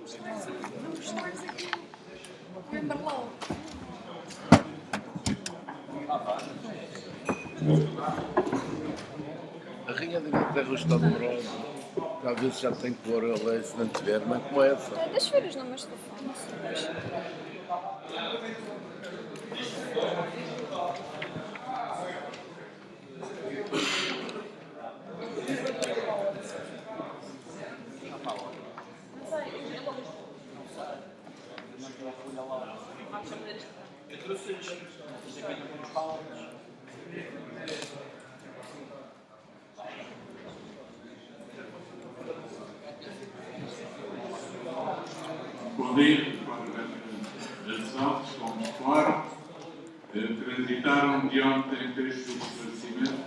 A Rainha da Inglaterra está demorada. Às vezes já tem que pôr a lei se não tiver, mas como é essa? Deixa eu ver os números de telefone. Bom dia, as resultados, como claro, transitaram de ontem textos de esclarecimento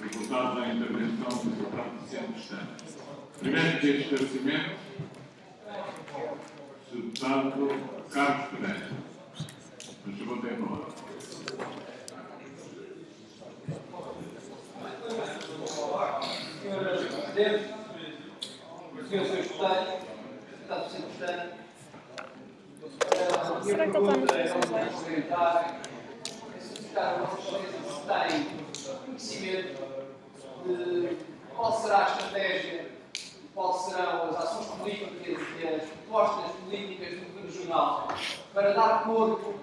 resultado da intervenção do deputado Vicente Estano. Primeiro texto de esclarecimento, o deputado Carlos Pereira. Por favor, tem a palavra. Senhor Presidente, Senhor Secretário, Deputado Secretário, Será que ele está no se têm conhecimento de qual será a estratégia, quais serão as ações políticas e as propostas políticas do Governo Regional para dar corpo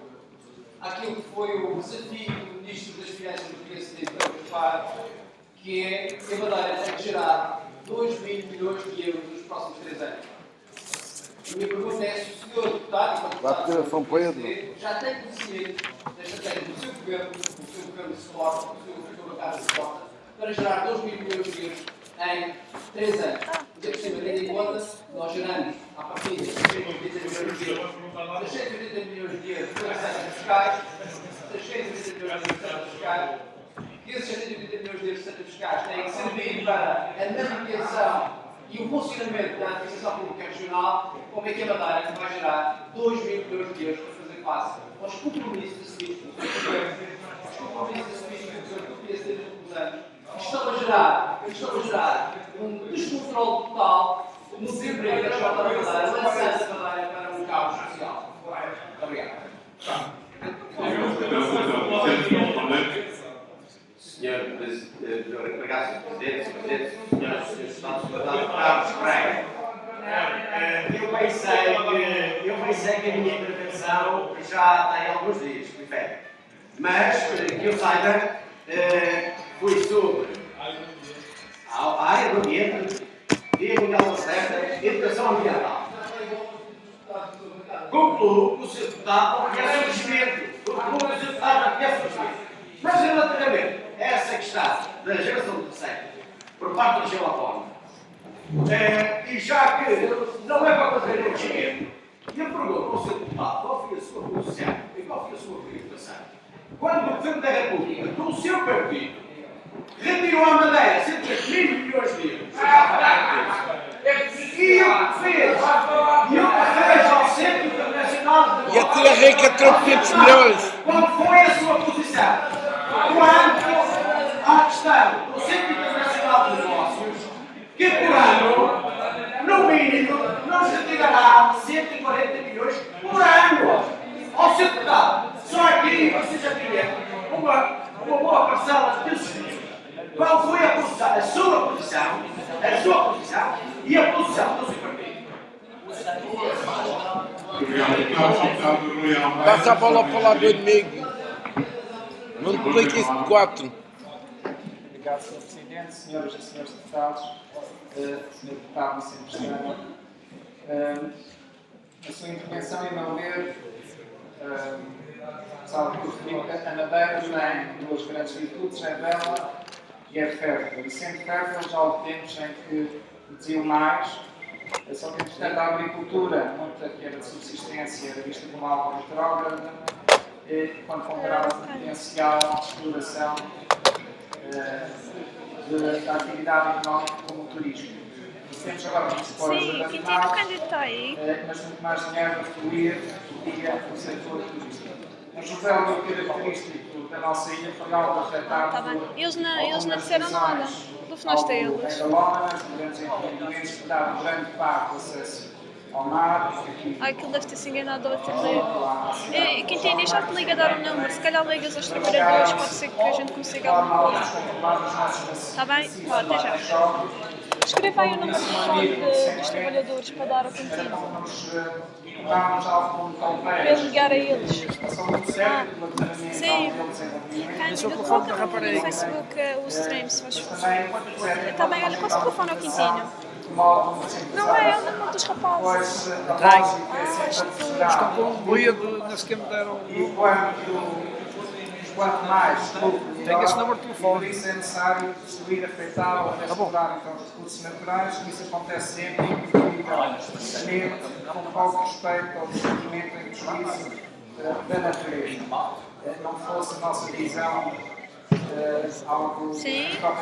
àquilo que foi o desafio do Ministro das Finanças do PSD para ocupar, que é que a Madeira tem que gerar 2 mil milhões de euros nos próximos 3 anos. A minha pergunta é se o senhor deputado, já tem conhecimento da estratégia do seu governo de suporte, do seu bancada de suporte, para gerar 2 mil milhões de euros em 3 anos. Por cima, tendo em conta, nós geramos, a partir de 680 milhões de euros de receitas fiscais, 680 milhões de receitas fiscais, que esses 680 milhões de euros de receitas fiscais têm que servir para a manutenção e o funcionamento da administração pública regional, como é que a Madeira vai gerar 2 mil milhões de euros para fazer face aos compromissos assumidos pelo seu governo, aos compromissos assumidos pelo seu PSD nos últimos anos, que estão a gerar um descontrole total no desemprego da Jota da Madeira, lançando a Madeira para um caos social. Muito obrigado. Senhor Presidente, obrigado, Sr. Presidente, senhoras e senhores deputados, deputado Carlos Pereira. Eu pensei que a minha intervenção já tem alguns dias, confere. Mas, que eu saiba, foi sobre a área do ambiente, Dia Mundial da Floresta, educação ambiental. Concluo que o Sr. Deputado não conhece o regimento. Mas, relativamente a essa questão da geração de receita por parte da região autónoma, e já que não é para fazer o regimento, eu pergunto ao Sr. Deputado qual foi a sua posição e qual foi a sua preocupação quando o Governo da República, com o seu partido, retirou à Madeira cerca de 1.000 milhões de euros. E o que fez ao Centro Internacional de... E a Tia Rica trocou 500 milhões. Qual foi a sua posição quanto à questão do Centro Internacional de Negócios, que por ano, no mínimo, nos retirará 140 milhões por ano? Ao seu deputado, só aqui você já tinha uma boa parcela desses dinheiros. Qual foi a sua posição e a posição do seu partido? Passa a bola para lá do inimigo. Multiplica isso por 4. Obrigado, Sr. Presidente, senhoras e senhores deputados, Sr. Deputado Vicente Estano. A sua intervenção, em meu ver, sabe que a Madeira tem duas grandes virtudes, é bela e é fértil. E sendo fértil, já houve tempos em que diziam mais, só que, entretanto, a agricultura, muita que era de subsistência, era vista como algo retrógrado, quando comparava com o potencial de exploração da atividade económica como o turismo. Temos agora muitas coisas a dar, mas muito mais dinheiro a fluir do que é o setor turístico. Um jovem característico da nossa ilha foi algo afetado por eles não disseram nada do que nós temos. Megalómanas, grandes empreendimentos que davam grande parte do acesso ao mar, aqui. Ai, aquilo deve ter se enganado ao atender. Quintini, já te liga a dar o número. Se calhar ligas aos trabalhadores, pode ser que a gente consiga alguma coisa. Está bem? Vá, até já. Escreva aí o número de telefone dos trabalhadores para dar ao Quintino. Para ele ligar a eles. Sim. Cândido, coloca no Facebook o stream, se faz favor. Está bem, olha, qual é o telefone ao Quintino? Não é o número dos rapazes. Estão com um ruído, nem sequer me deram. E quanto mais Tem esse número de telefone. isso é necessário destruir, afetar ou restaurar então, os recursos naturais, e isso acontece sempre, inclusive com pouco respeito ao desenvolvimento em justiça da natureza. Não fosse a nossa visão algo possível.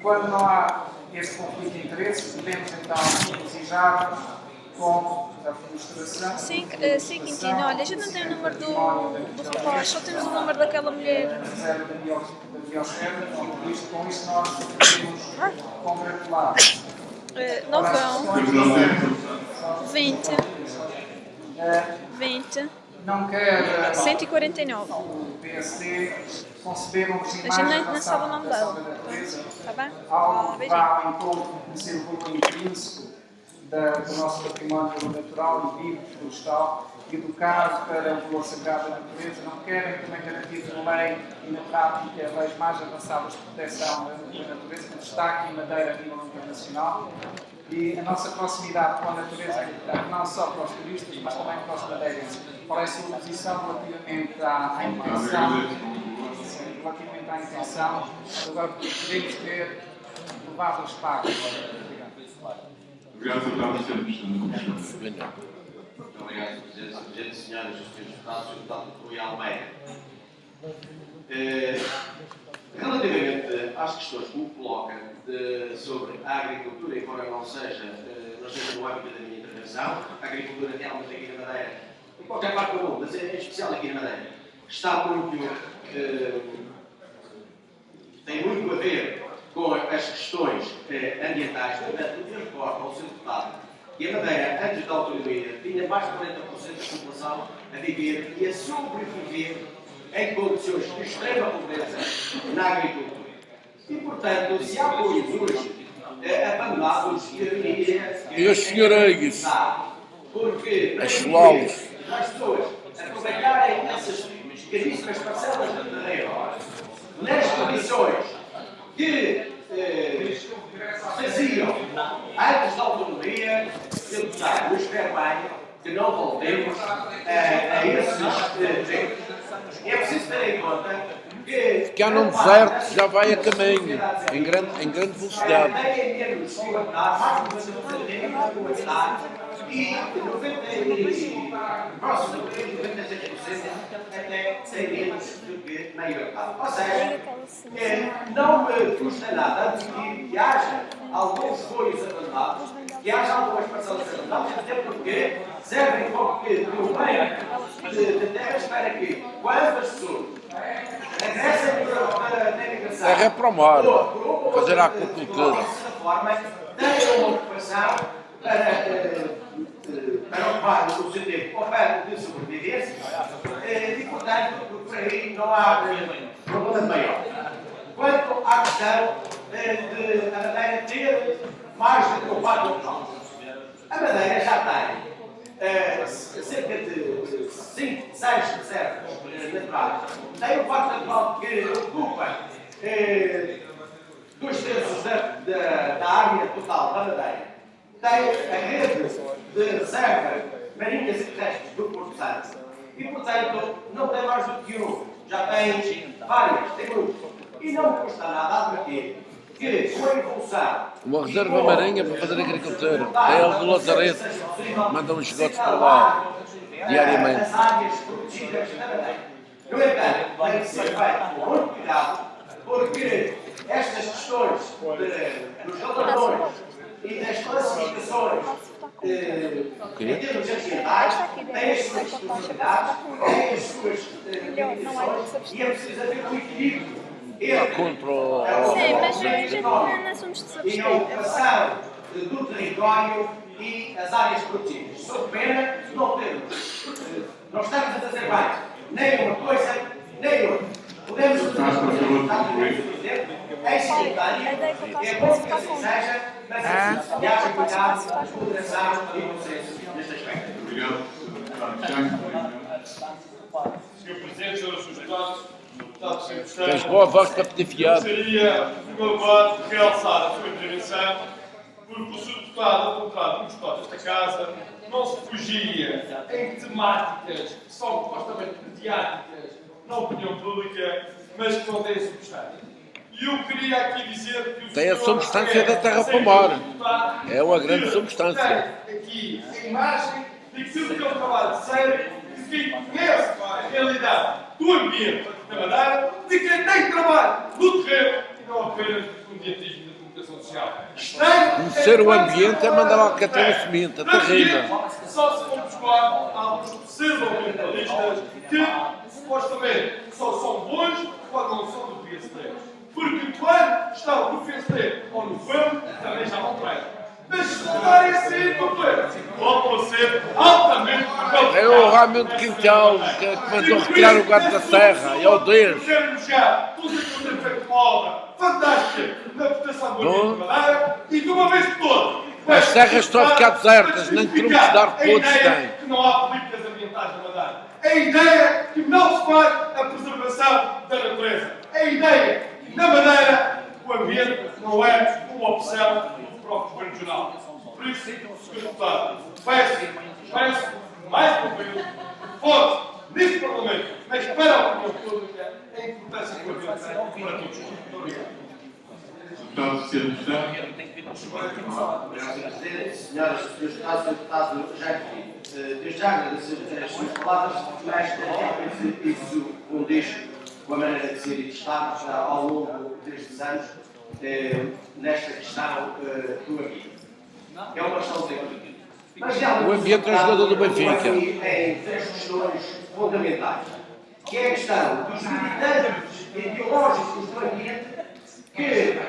Quando não há este conflito de interesses, podemos então desejar com a frustração. Sim, Quintino, olha, a gente não tem o número do rapaz, só temos o número daquela mulher. Reserva da biosfera, e com isto nós podemos congratular. 20 Não quer 149. o PSD conceber um regime A gente mais nem sabe o avançado nome de dela. proteção da natureza, Está bem? algo que Beijinho. vá ao encontro do conhecer o valor intrínseco do nosso património natural e vivo, florestal, educado para o valor sagrado da natureza. Não querem também garantir na lei e na prática leis mais avançadas de proteção da natureza, com destaque em Madeira a nível internacional. E a nossa proximidade com a natureza é importante, não só para os turistas, mas também para os madeirenses. Qual é a sua posição relativamente à intenção? Relativamente à intenção, agora podemos ter levado as partes. Obrigado, Deputado Sempre. Muito obrigado, Sr. Presidente, senhoras e senhores deputados, Sr. Deputado Rui Almeida. Relativamente às questões que me coloca sobre a agricultura, embora não esteja no âmbito da minha intervenção, a agricultura realmente aqui na Madeira, em qualquer parte do mundo, mas em especial aqui na Madeira, está muito, tem muito a ver com as questões ambientais. Portanto, eu recordo ao Sr. Deputado que a Madeira, antes da autonomia, tinha mais de 40% da população a viver e a sobreviver em condições de extrema pobreza na agricultura. E, portanto, se há apoios hoje abandonados E os senhoreiros? porque As flautas. as pessoas aproveitarem essas pequeníssimas parcelas de terreno nas condições que faziam antes da autonomia, eu espero bem que não voltemos a esses tempos. É preciso ter em conta Que há num deserto já vai a caminho, em grande velocidade. têm menos desigualdade, mais desigualdade, e 96% até tem menos do que na Europa. Ou seja, não me custa nada admitir que haja alguns folhos abandonados, que haja algumas parcelas abandonadas, até porque servem como que de um bem de terras para que, quando as pessoas regressem da imigração, Terra é para o mar, fazer a aquacultura. dessa forma, tenham uma ocupação para ocupar o seu tempo ou para de sobrevivência e, portanto, por aí não há problema maior. Quanto à questão de a Madeira ter mais de um quadro local, a Madeira já tem cerca de 5, 6 reservas naturais. Tem um parque natural que ocupa 2/3 da área total da Madeira. Tem a rede de reservas marinhas e terrestres do Porto Santo. E, portanto, não tem mais do que um. Já tem várias, tem muitos. E não custa nada admitir que, com a evolução... Uma reserva marinha para fazer agricultura. É ele do Lazareto. Mandam os esgotos para lá, diariamente. As áreas protegidas da Madeira. No entanto, tem que ser feito com muito cuidado, porque estas questões dos galardões e das classificações em termos ambientais têm as suas responsabilidades, têm as suas limitações e é preciso haver um equilíbrio entre Contra o... Sim, mas a gente não somos de e a subscrever. ocupação do território e as áreas protegidas. Sou pena de não termos. Não estamos a fazer mais nem uma coisa, nem outra. Podemos fazer em simultâneo, é bom que assim seja, mas que haja cuidado, moderação e consenso neste aspecto. Obrigado, Sr. Presidente, Srs. Deputados, deputados sem questão. Tens boa voz para pedir fiado. Gostaria, de meu lado, de realçar a sua intervenção, porque o Sr. Deputado, ao contrário dos deputados desta Casa, não se fugia em temáticas que são supostamente mediáticas na opinião pública, mas que não têm substância. E eu queria aqui dizer que o Tem a senhor substância da terra pomar. deputado É uma grande que substância. tem aqui a imagem daquilo que é o trabalho sério de quem conhece a realidade do ambiente da Madeira, de quem tem trabalho no terreno e não apenas do mediatismo da comunicação social. Estranho Conhecer o ambiente é mandar lá que tem semente, a terrena. só se for buscar alguns pseudo-ambientalistas que supostamente só são bons quando não são do PSD. Porque quando estão no PSD ou no governo, também já não prestam. Mas se voltarem a ser completos, voltam a ser altamente rebeldes. É o Raimundo Quintal que mandou retirar o gato da serra. É o Deus. Quero elogiar tudo aquilo que tem feito uma obra fantástica na proteção do ambiente de Madeira e de uma vez por todas. As serras estão a ficar desertas, nem troncos de arpodos têm. têm. Que não há políticas ambientais na Madeira. A ideia que não se faz a preservação da natureza. A ideia que na Madeira o ambiente não é uma opção para o governo regional. Por isso, Sr. Deputado, peço mais uma vez, forte neste Parlamento, mas para a opinião pública, a importância do ambiente para todos. Muito obrigado. Deputado Sr. Deputado. Obrigado, Sr. Presidente. Senhoras e senhores deputados, Sr. Deputado já aqui. Desde já agradecer as suas palavras, mas isso condiz com a maneira de ser e de estar ao longo destes anos nesta questão do ambiente. É uma questão de O ambiente é o jogador do Benfica. Em três questões fundamentais, que é a questão dos militantes ideológicos do ambiente que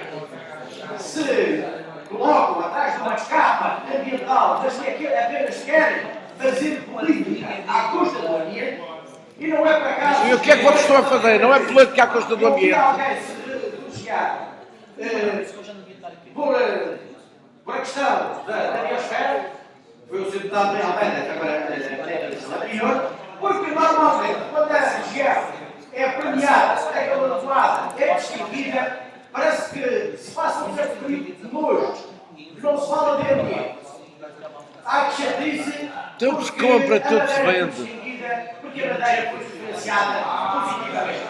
se colocam atrás de uma capa ambiental, mas que apenas querem fazer política à custa do ambiente, e não é para cá. E o que é que vocês estão a fazer? Não é política à custa do ambiente. Alguém se denunciar por a questão da biosfera, foi o Sr. Deputado de Almeida, que agora é anterior, porque normalmente quando a região é premiada, é valorada, é distinguida, parece que se passa um certo período de nojo, não se fala de ambiente. Há que chatice. Tudo se compra, tudo se vende. Porque a Madeira foi diferenciada positivamente.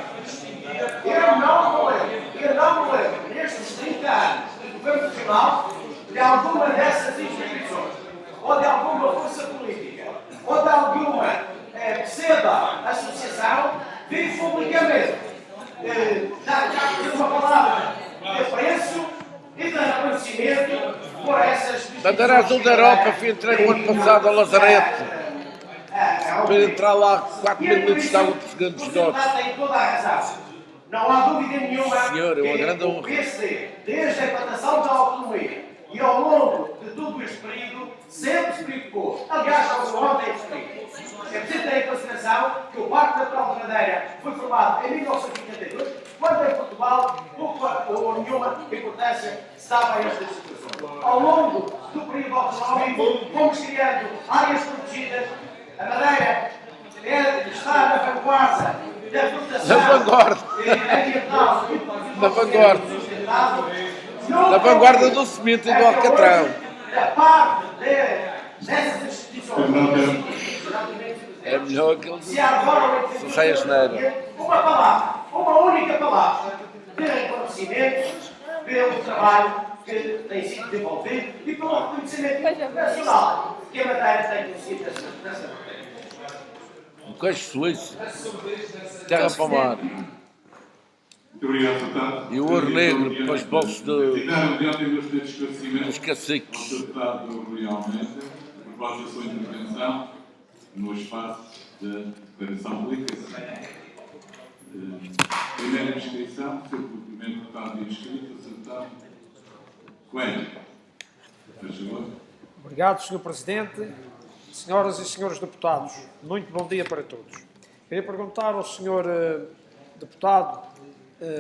Eu não me lembro, nestes 30 anos do governo regional, de alguma dessas instituições, ou de alguma força política, ou de alguma pseudo-associação, vir publicamente dar uma palavra de apreço e de reconhecimento por essas. Bandeira Azul da Europa foi entregue o ano passado ao Lazarete. Para entrar lá 4 mil litros de água por segundo de esgoto. Tem toda a razão. Não há dúvida nenhuma Senhor, é uma grande honra. o PSD, desde a implantação da autonomia e ao longo de todo este período, sempre se preocupou. Aliás, como ontem referi, é preciso ter em consideração que o Parque Natural de Madeira foi formado em 1982, quando em Portugal pouca ou nenhuma importância se dava a estas situações. Ao longo do período autonómico, fomos criando áreas protegidas. A Madeira está na vanguarda da proteção ambiental. Na vanguarda. Na vanguarda do cimento e do alcatrão. Da parte dessas instituições. É melhor que ele Se arvoram se sai a geneira. uma palavra, uma única palavra de reconhecimento pelo trabalho que tem sido desenvolvido e pelo reconhecimento internacional que a Madeira tem conhecido dessa matéria. Um queijo suíço. Terra para o mar. Muito obrigado, deputado. E o ouro negro para os bolsos Ficaram de ontem dois de esclarecimento dos ao caciques. Sr. Deputado Rui Almeida, por causa da sua intervenção no espaço da declaração pública. Primeira inscrição, Sr. Deputado inscrito, Sr. Deputado Coelho. Faz favor. Obrigado, Sr. Presidente. Senhoras e senhores deputados, muito bom dia para todos. Queria perguntar ao Sr. Deputado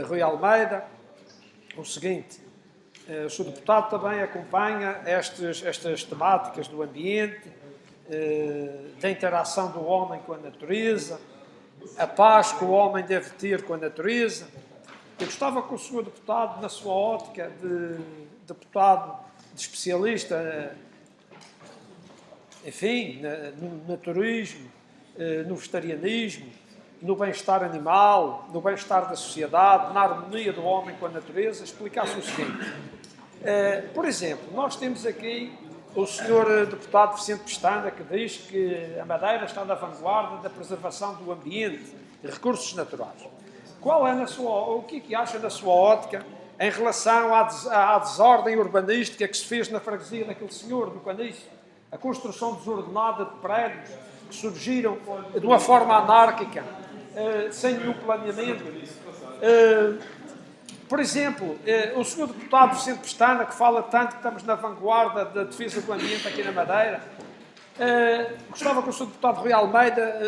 Rui Almeida o seguinte: o Sr. Deputado também acompanha estas temáticas do ambiente, da interação do homem com a natureza, a paz que o homem deve ter com a natureza. Eu gostava que o Sr. Deputado, na sua ótica de deputado, de especialista, enfim, no naturismo, no vegetarianismo, no bem-estar animal, no bem-estar da sociedade, na harmonia do homem com a natureza, explicasse o seguinte. Por exemplo, nós temos aqui o Sr. Deputado Vicente Pestana, que diz que a Madeira está na vanguarda da preservação do ambiente e recursos naturais. Qual é o que acha na sua ótica em relação à desordem urbanística que se fez na freguesia daquele senhor, do Caniço? A construção desordenada de prédios que surgiram de uma forma anárquica, sem nenhum planeamento. Por exemplo, o Sr. Deputado Vicente Pestana, que fala tanto que estamos na vanguarda da defesa do ambiente aqui na Madeira, gostava que o Sr. Deputado Rui Almeida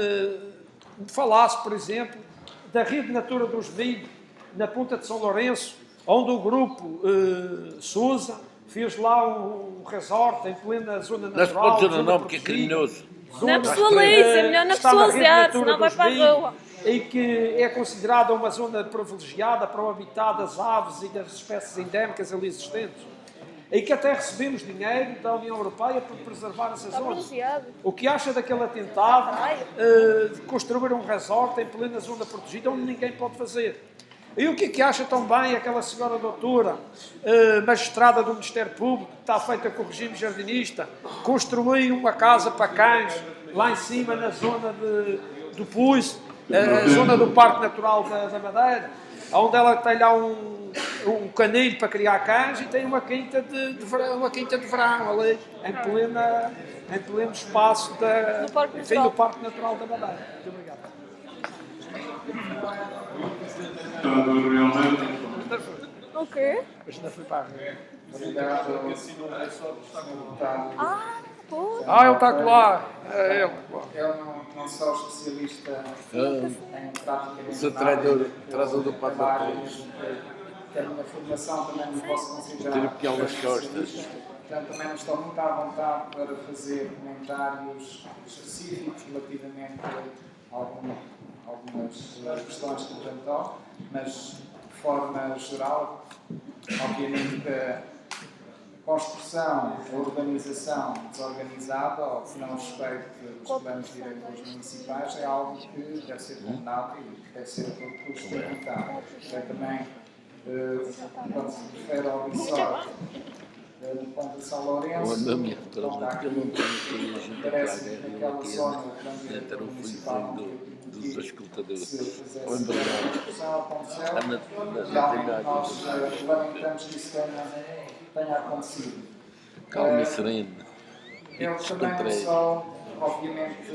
falasse, por exemplo, da Rede Natura dos Milhos, na Ponta de São Lourenço, onde o grupo Sousa fez lá um resort em plena zona natural. Não se pode dizer o nome, que é criminoso. Não pessoalize, é melhor não pessoalizar, senão vai para a rua. E que é considerada uma zona privilegiada para o habitat das aves e das espécies endémicas ali existentes. E que até recebemos dinheiro da União Europeia para preservar essa zona. O que acha daquele atentado de construir um resort em plena zona protegida onde ninguém pode fazer? E o que é que acha também aquela senhora doutora, magistrada do Ministério Público, que está feita com o regime jardinista, construiu uma casa para cães lá em cima na zona do Pus, a zona do Parque Natural da Madeira, onde ela tem lá um canil para criar cães e tem uma quinta de verão ali, em pleno espaço do Parque Natural da Madeira. Muito obrigado. O quê? Mas não fui para a rua. Obrigado. Pô. Ele está lá. É ele. Eu não sou especialista em prática Sou treinador do Pato. Tenho a minha formação, também me posso considerar. Tiro peão nas costas. Portanto, também não estou muito à vontade para fazer comentários específicos relativamente a algumas questões que levantou, mas de forma geral, obviamente que a construção, a urbanização desorganizada ou que não respeite os planos diretores municipais é algo que deve ser condenado e que deve ser a todo custo evitado. Também, quando se refere ao resort no Ponto de São Lourenço, parece que naquela zona o plano diretor municipal dos escutadores. a discussão aconteceu, realmente nós lamentamos que isso tenha acontecido. Calma e sereno. Eu também não sou, obviamente,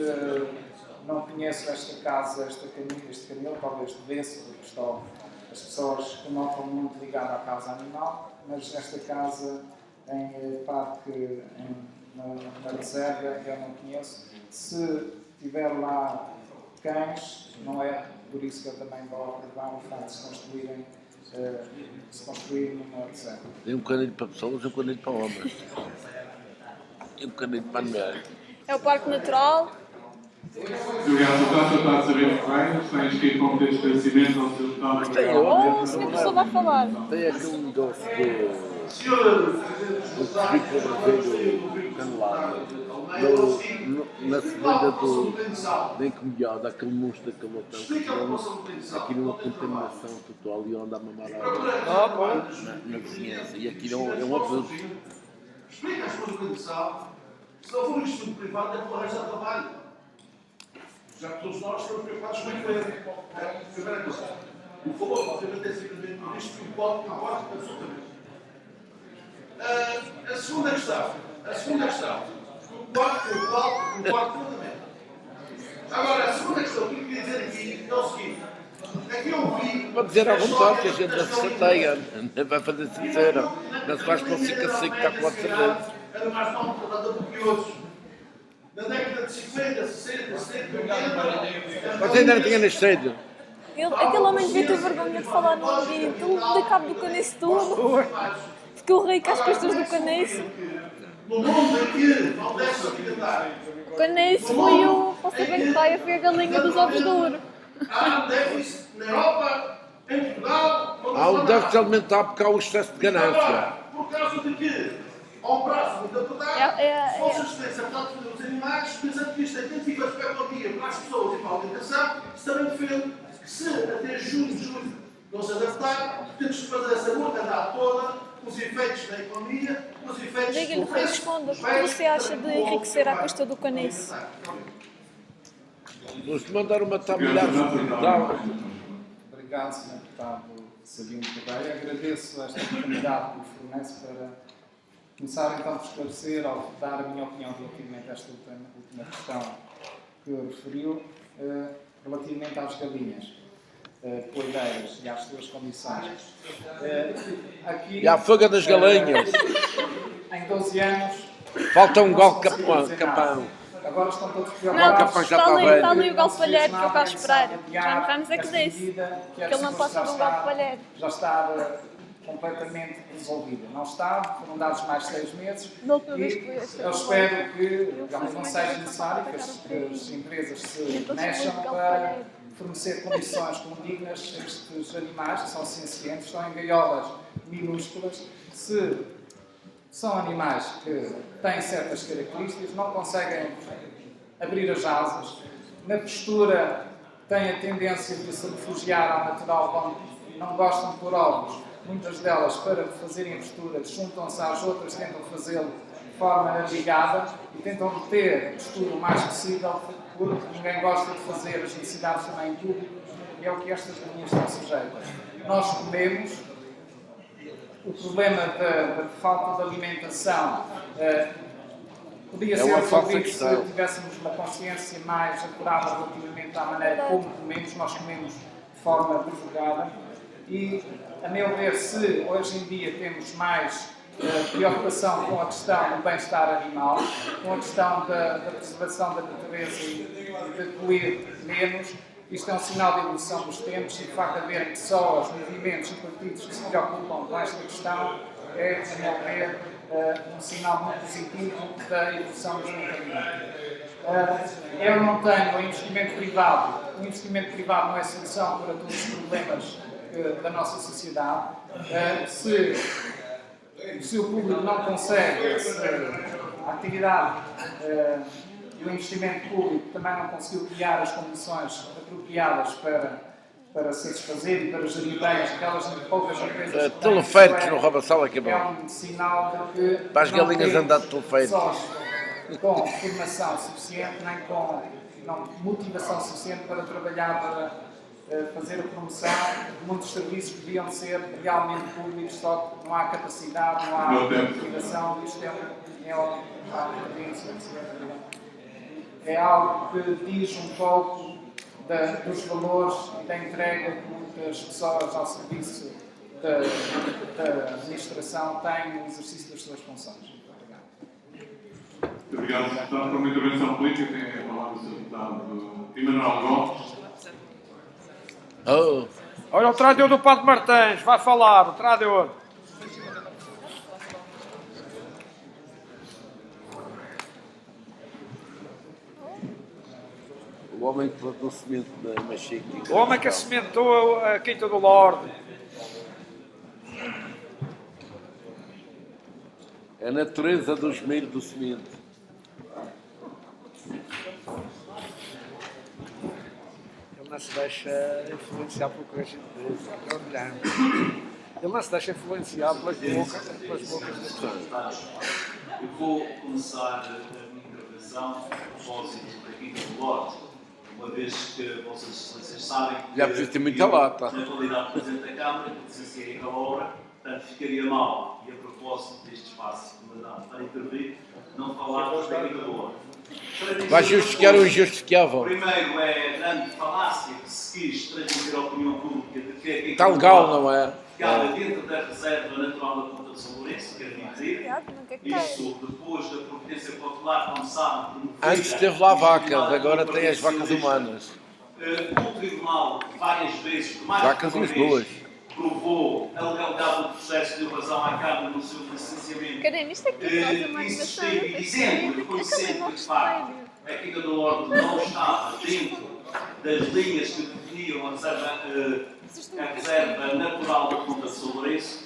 não conheço esta casa, este canil, talvez devesse, porque estou as pessoas que não estão muito ligadas à casa animal, mas esta casa em parque, na reserva, eu não conheço. Se tiver lá cães, não é por isso que eu também vou aprovar o facto de se construir numa reserva. Tem um canil para pessoas e um canil para homens. E um canil para mulheres. É o Parque Natural. Obrigado, deputado. Está a saber muito bem. Está inscrito como ter esclarecimento ao seu deputado. O senhor professor vai falar. Tem aqui um doce do currículo brasileiro canelado. Na subida da encomilhada, aquele monstro daquele hotel, aquilo é uma contaminação total e anda a mamar água na vizinhança. E aquilo é um abuso. Explica às pessoas o que não sabem. Se não for um estudo privado, é para arranjar trabalho. Já que todos nós estamos preocupados com o emprego. Primeira coisa. O favor, obviamente, é simplesmente por isto que importa absolutamente. A segunda questão. Concordo profundamente. Agora, a segunda questão que eu queria dizer aqui é o seguinte. Aqui eu vi... Pode dizer à vontade que a gente não se chateia, vai fazer sincero. Não se faz com 5 a 5, está com a certeza. era mais mal tratada do que outros. Na década de 50, 60, 70, 80... Você ainda não tinha nascido. Aquele homem devia ter vergonha de falar no ambiente. Ele deu cabo do Caniço todo. Ficou rico às custas do Caniço. No mundo em que não deve acreditar. O Caniço foi o... Você vem que vai, foi a galinha dos ovos de ouro. Há um déficit na Europa, em Portugal... Há um déficit alimentar porque há o excesso de ganância. Por causa de quê? Ao prazo muito apertado, se vocês têm apertado de fazer os animais, pensando que isto é tentativa especulativa para as pessoas e para a alimentação, se também defende que se até julho não se adaptar, temos que fazer essa mortandade toda, os efeitos da economia, os efeitos Diga-lhe, do preço, responda, o que você acha de enriquecer à custa do Caniço? Nos mandaram matar milhares de dólares. Obrigado, Sr. Deputado Sabino Correia. Agradeço esta oportunidade que me fornece para começar então por esclarecer ou dar a minha opinião relativamente a esta última questão que referiu, relativamente às galinhas poedeiras e às suas condições. Aqui, E à fuga das galinhas. em 12 anos... Falta um gol capão. Agora estão todos Não, preocupados. está ali o galfalheiro que eu cá a esperar. Já não vamos é que disse. Que ele não passa de um galfalheiro. Já estava completamente resolvida. Não está, foram dados mais 6 meses. Da última vez que foi Eu esta espero que realmente não seja necessário que as empresas se mexam para fornecer condições condignas a estes animais, que são sencientes, estão em gaiolas minúsculas. Se são animais que têm certas características, não conseguem abrir as asas, na postura têm a tendência de se refugiar ao natural quando não gostam de pôr ovos. Muitas delas, para fazerem a postura, juntam-se às outras, tentam fazê-lo de forma abrigada e tentam reter a postura o mais possível, porque ninguém gosta de fazer as necessidades também em público, e é o que estas galinhas estão sujeitas. Nós comemos. O problema da falta de alimentação podia ser resolvido se tivéssemos uma consciência mais acurada relativamente à maneira como comemos. Nós comemos de forma divulgada e, a meu ver, se hoje em dia temos mais preocupação com a questão do bem-estar animal, com a questão da preservação da natureza e de poluir menos, isto é um sinal de evolução dos tempos e, de facto, haver pessoas, movimentos e partidos que se preocupam com esta questão é, a meu ver, um sinal muito positivo da evolução dos mentalidades. Eu não tenho investimento privado. O investimento privado não é solução para todos os problemas da nossa sociedade. Se o público não consegue, se a atividade e o investimento público também não conseguiu criar as condições apropriadas para satisfazer e para gerir bem aquelas poucas empresas que teleféricos no Rabassal acabou. É um sinal de que para as galinhas andar de teleféricos. Com formação suficiente, nem com motivação suficiente para trabalhar para fazer a promoção de muitos serviços que deviam ser realmente públicos, só que não há capacidade, não há motivação. Isto é algo que diz um pouco dos valores e da entrega que muitas pessoas ao serviço da administração têm no exercício das suas funções. Muito obrigado, deputado. Para uma intervenção política, tem a palavra o Sr. Deputado Emanuel Gomes. Olha, o tradior do Padre Martins vai falar, o tradior. O homem que plantou semente na Machique. O homem que cimentou a Quinta do Lorde. É a natureza do esmeiro do semente. Ele não se deixa influenciar pelo que a gente diz. Ele não se deixa influenciar pelas bocas das pessoas. Eu vou começar a minha intervenção a propósito da Quinta do Lorde, uma vez que Vossas Excelências sabem que já precisa ter muita lata. Na qualidade de Presidente da Câmara, que licenciei aquela obra, portanto ficaria mal, e a propósito deste espaço que me dá para intervir, não falar da Quinta do Lorde. Vai justificar o injustificável. Primeiro é a grande falácia que se quis transmitir à opinião pública de que a Quinta está do legal, Lorde não é? ficava dentro da reserva natural da Ponta de São Lourenço, quero dizer. Obrigado, não quer que tenha. Isso depois da providência protocolar, como sabem, promovida. Antes teve lá vacas, agora tem as vacas humanas. O Tribunal, várias vezes, por mais Vacas de uma Lisboas. vez, provou a legalidade do processo de evasão à Câmara no seu licenciamento. Cadê? Isto aqui traz uma animação. Eu Dizendo, acabei reconhecendo no que, de facto, espelho. a Quinta do Norte não estava dentro das linhas que definiam a reserva natural da Ponta de São Lourenço.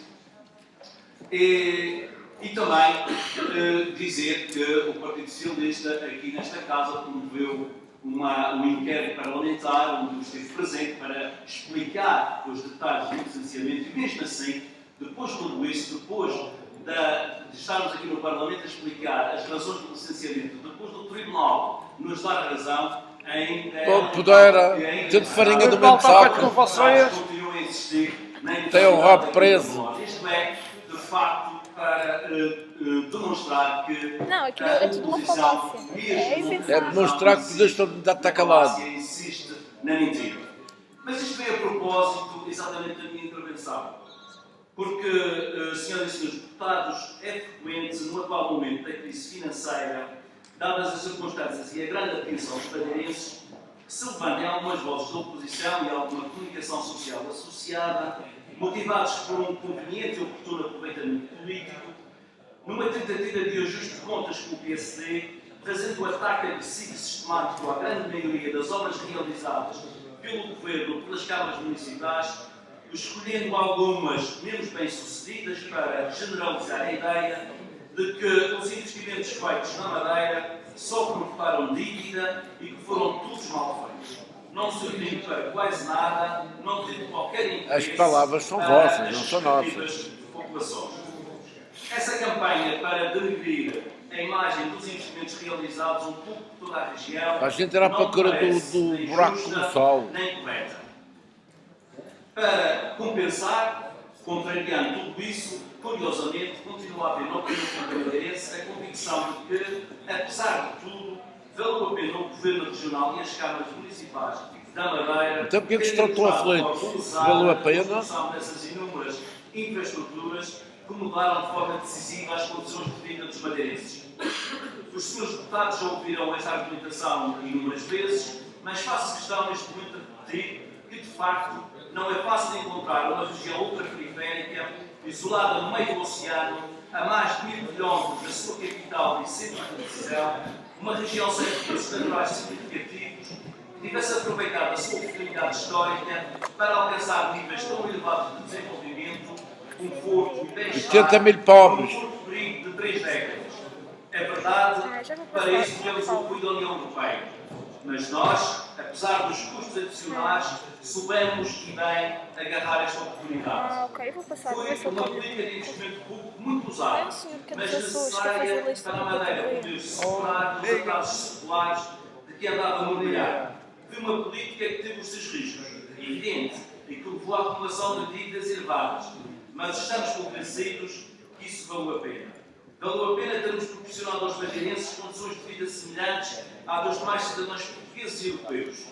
E também dizer que o Partido Socialista, aqui nesta casa, promoveu um inquérito parlamentar onde eu estive presente para explicar os detalhes do licenciamento e, mesmo assim, depois de tudo isso, depois de estarmos aqui no Parlamento a explicar as razões do licenciamento, depois do Tribunal nos dar razão, ainda Pudera, tudo farinha do mesmo saco. Com vocês. continua a existir. Tem o rabo preso. Isto é, de facto, para demonstrar que Não, aquilo é tudo uma falácia. É invenção. É demonstrar que Deus está calado. insiste na mentira. Mas isto veio a propósito exatamente da minha intervenção. Porque, senhoras e senhores deputados, é frequente, no atual momento da crise financeira, dadas as circunstâncias e a grande atenção dos madeirenses, que se levantem algumas vozes da oposição e alguma comunicação social associada, motivados por um conveniente e oportuno aproveitamento político, numa tentativa de ajuste de contas com o PSD, fazendo o ataque agressivo e sistemático à grande maioria das obras realizadas pelo Governo pelas câmaras municipais, escolhendo algumas menos bem-sucedidas para generalizar a ideia de que os investimentos feitos na Madeira só provocaram dívida e que foram todos mal feitos. Não servindo para quase nada, não tendo qualquer interesse. As palavras são vossas, não são nossas. Populações. Essa campanha para denegrir a imagem dos investimentos realizados um pouco por toda a região. A gente era à procura do buraco colossal. Nem correta. Para compensar, contrariando tudo isso, curiosamente, continua a haver no opinião madeirense a convicção de que, apesar de tudo, valeu a pena o Governo Regional e as câmaras municipais da Madeira. Então porquê que estão tão aflitos? Valeu a pena? Dessas inúmeras infraestruturas que mudaram de forma decisiva as condições de vida dos madeirenses. Os senhores deputados já ouviram esta argumentação inúmeras vezes, mas faço questão neste momento de repetir que, de facto, não é fácil de encontrar uma região ultraperiférica, isolada no meio do oceano, a mais de 1000 km da sua capital e centro de decisão, uma região sem recursos naturais significativos, que tivesse aproveitado a sua oportunidade histórica para alcançar níveis tão elevados de desenvolvimento, conforto e bem-estar, 80 mil pobres. por um curto período de 3 décadas. É verdade, para isso temos o apoio da União Europeia. Mas nós, apesar dos custos adicionais, soubemos e bem agarrar esta oportunidade. Ok, vou passar. Foi uma política de investimento público muito usada, mas necessária para a Madeira poder se separar dos atrasos seculares de que andava a mergulhar. Foi uma política que teve os seus riscos, evidente, e que levou à acumulação de dívidas elevadas. Mas estamos convencidos que isso valeu a pena. Valeu a pena termos proporcionado aos madeirenses condições de vida semelhantes à dos demais cidadãos portugueses e europeus,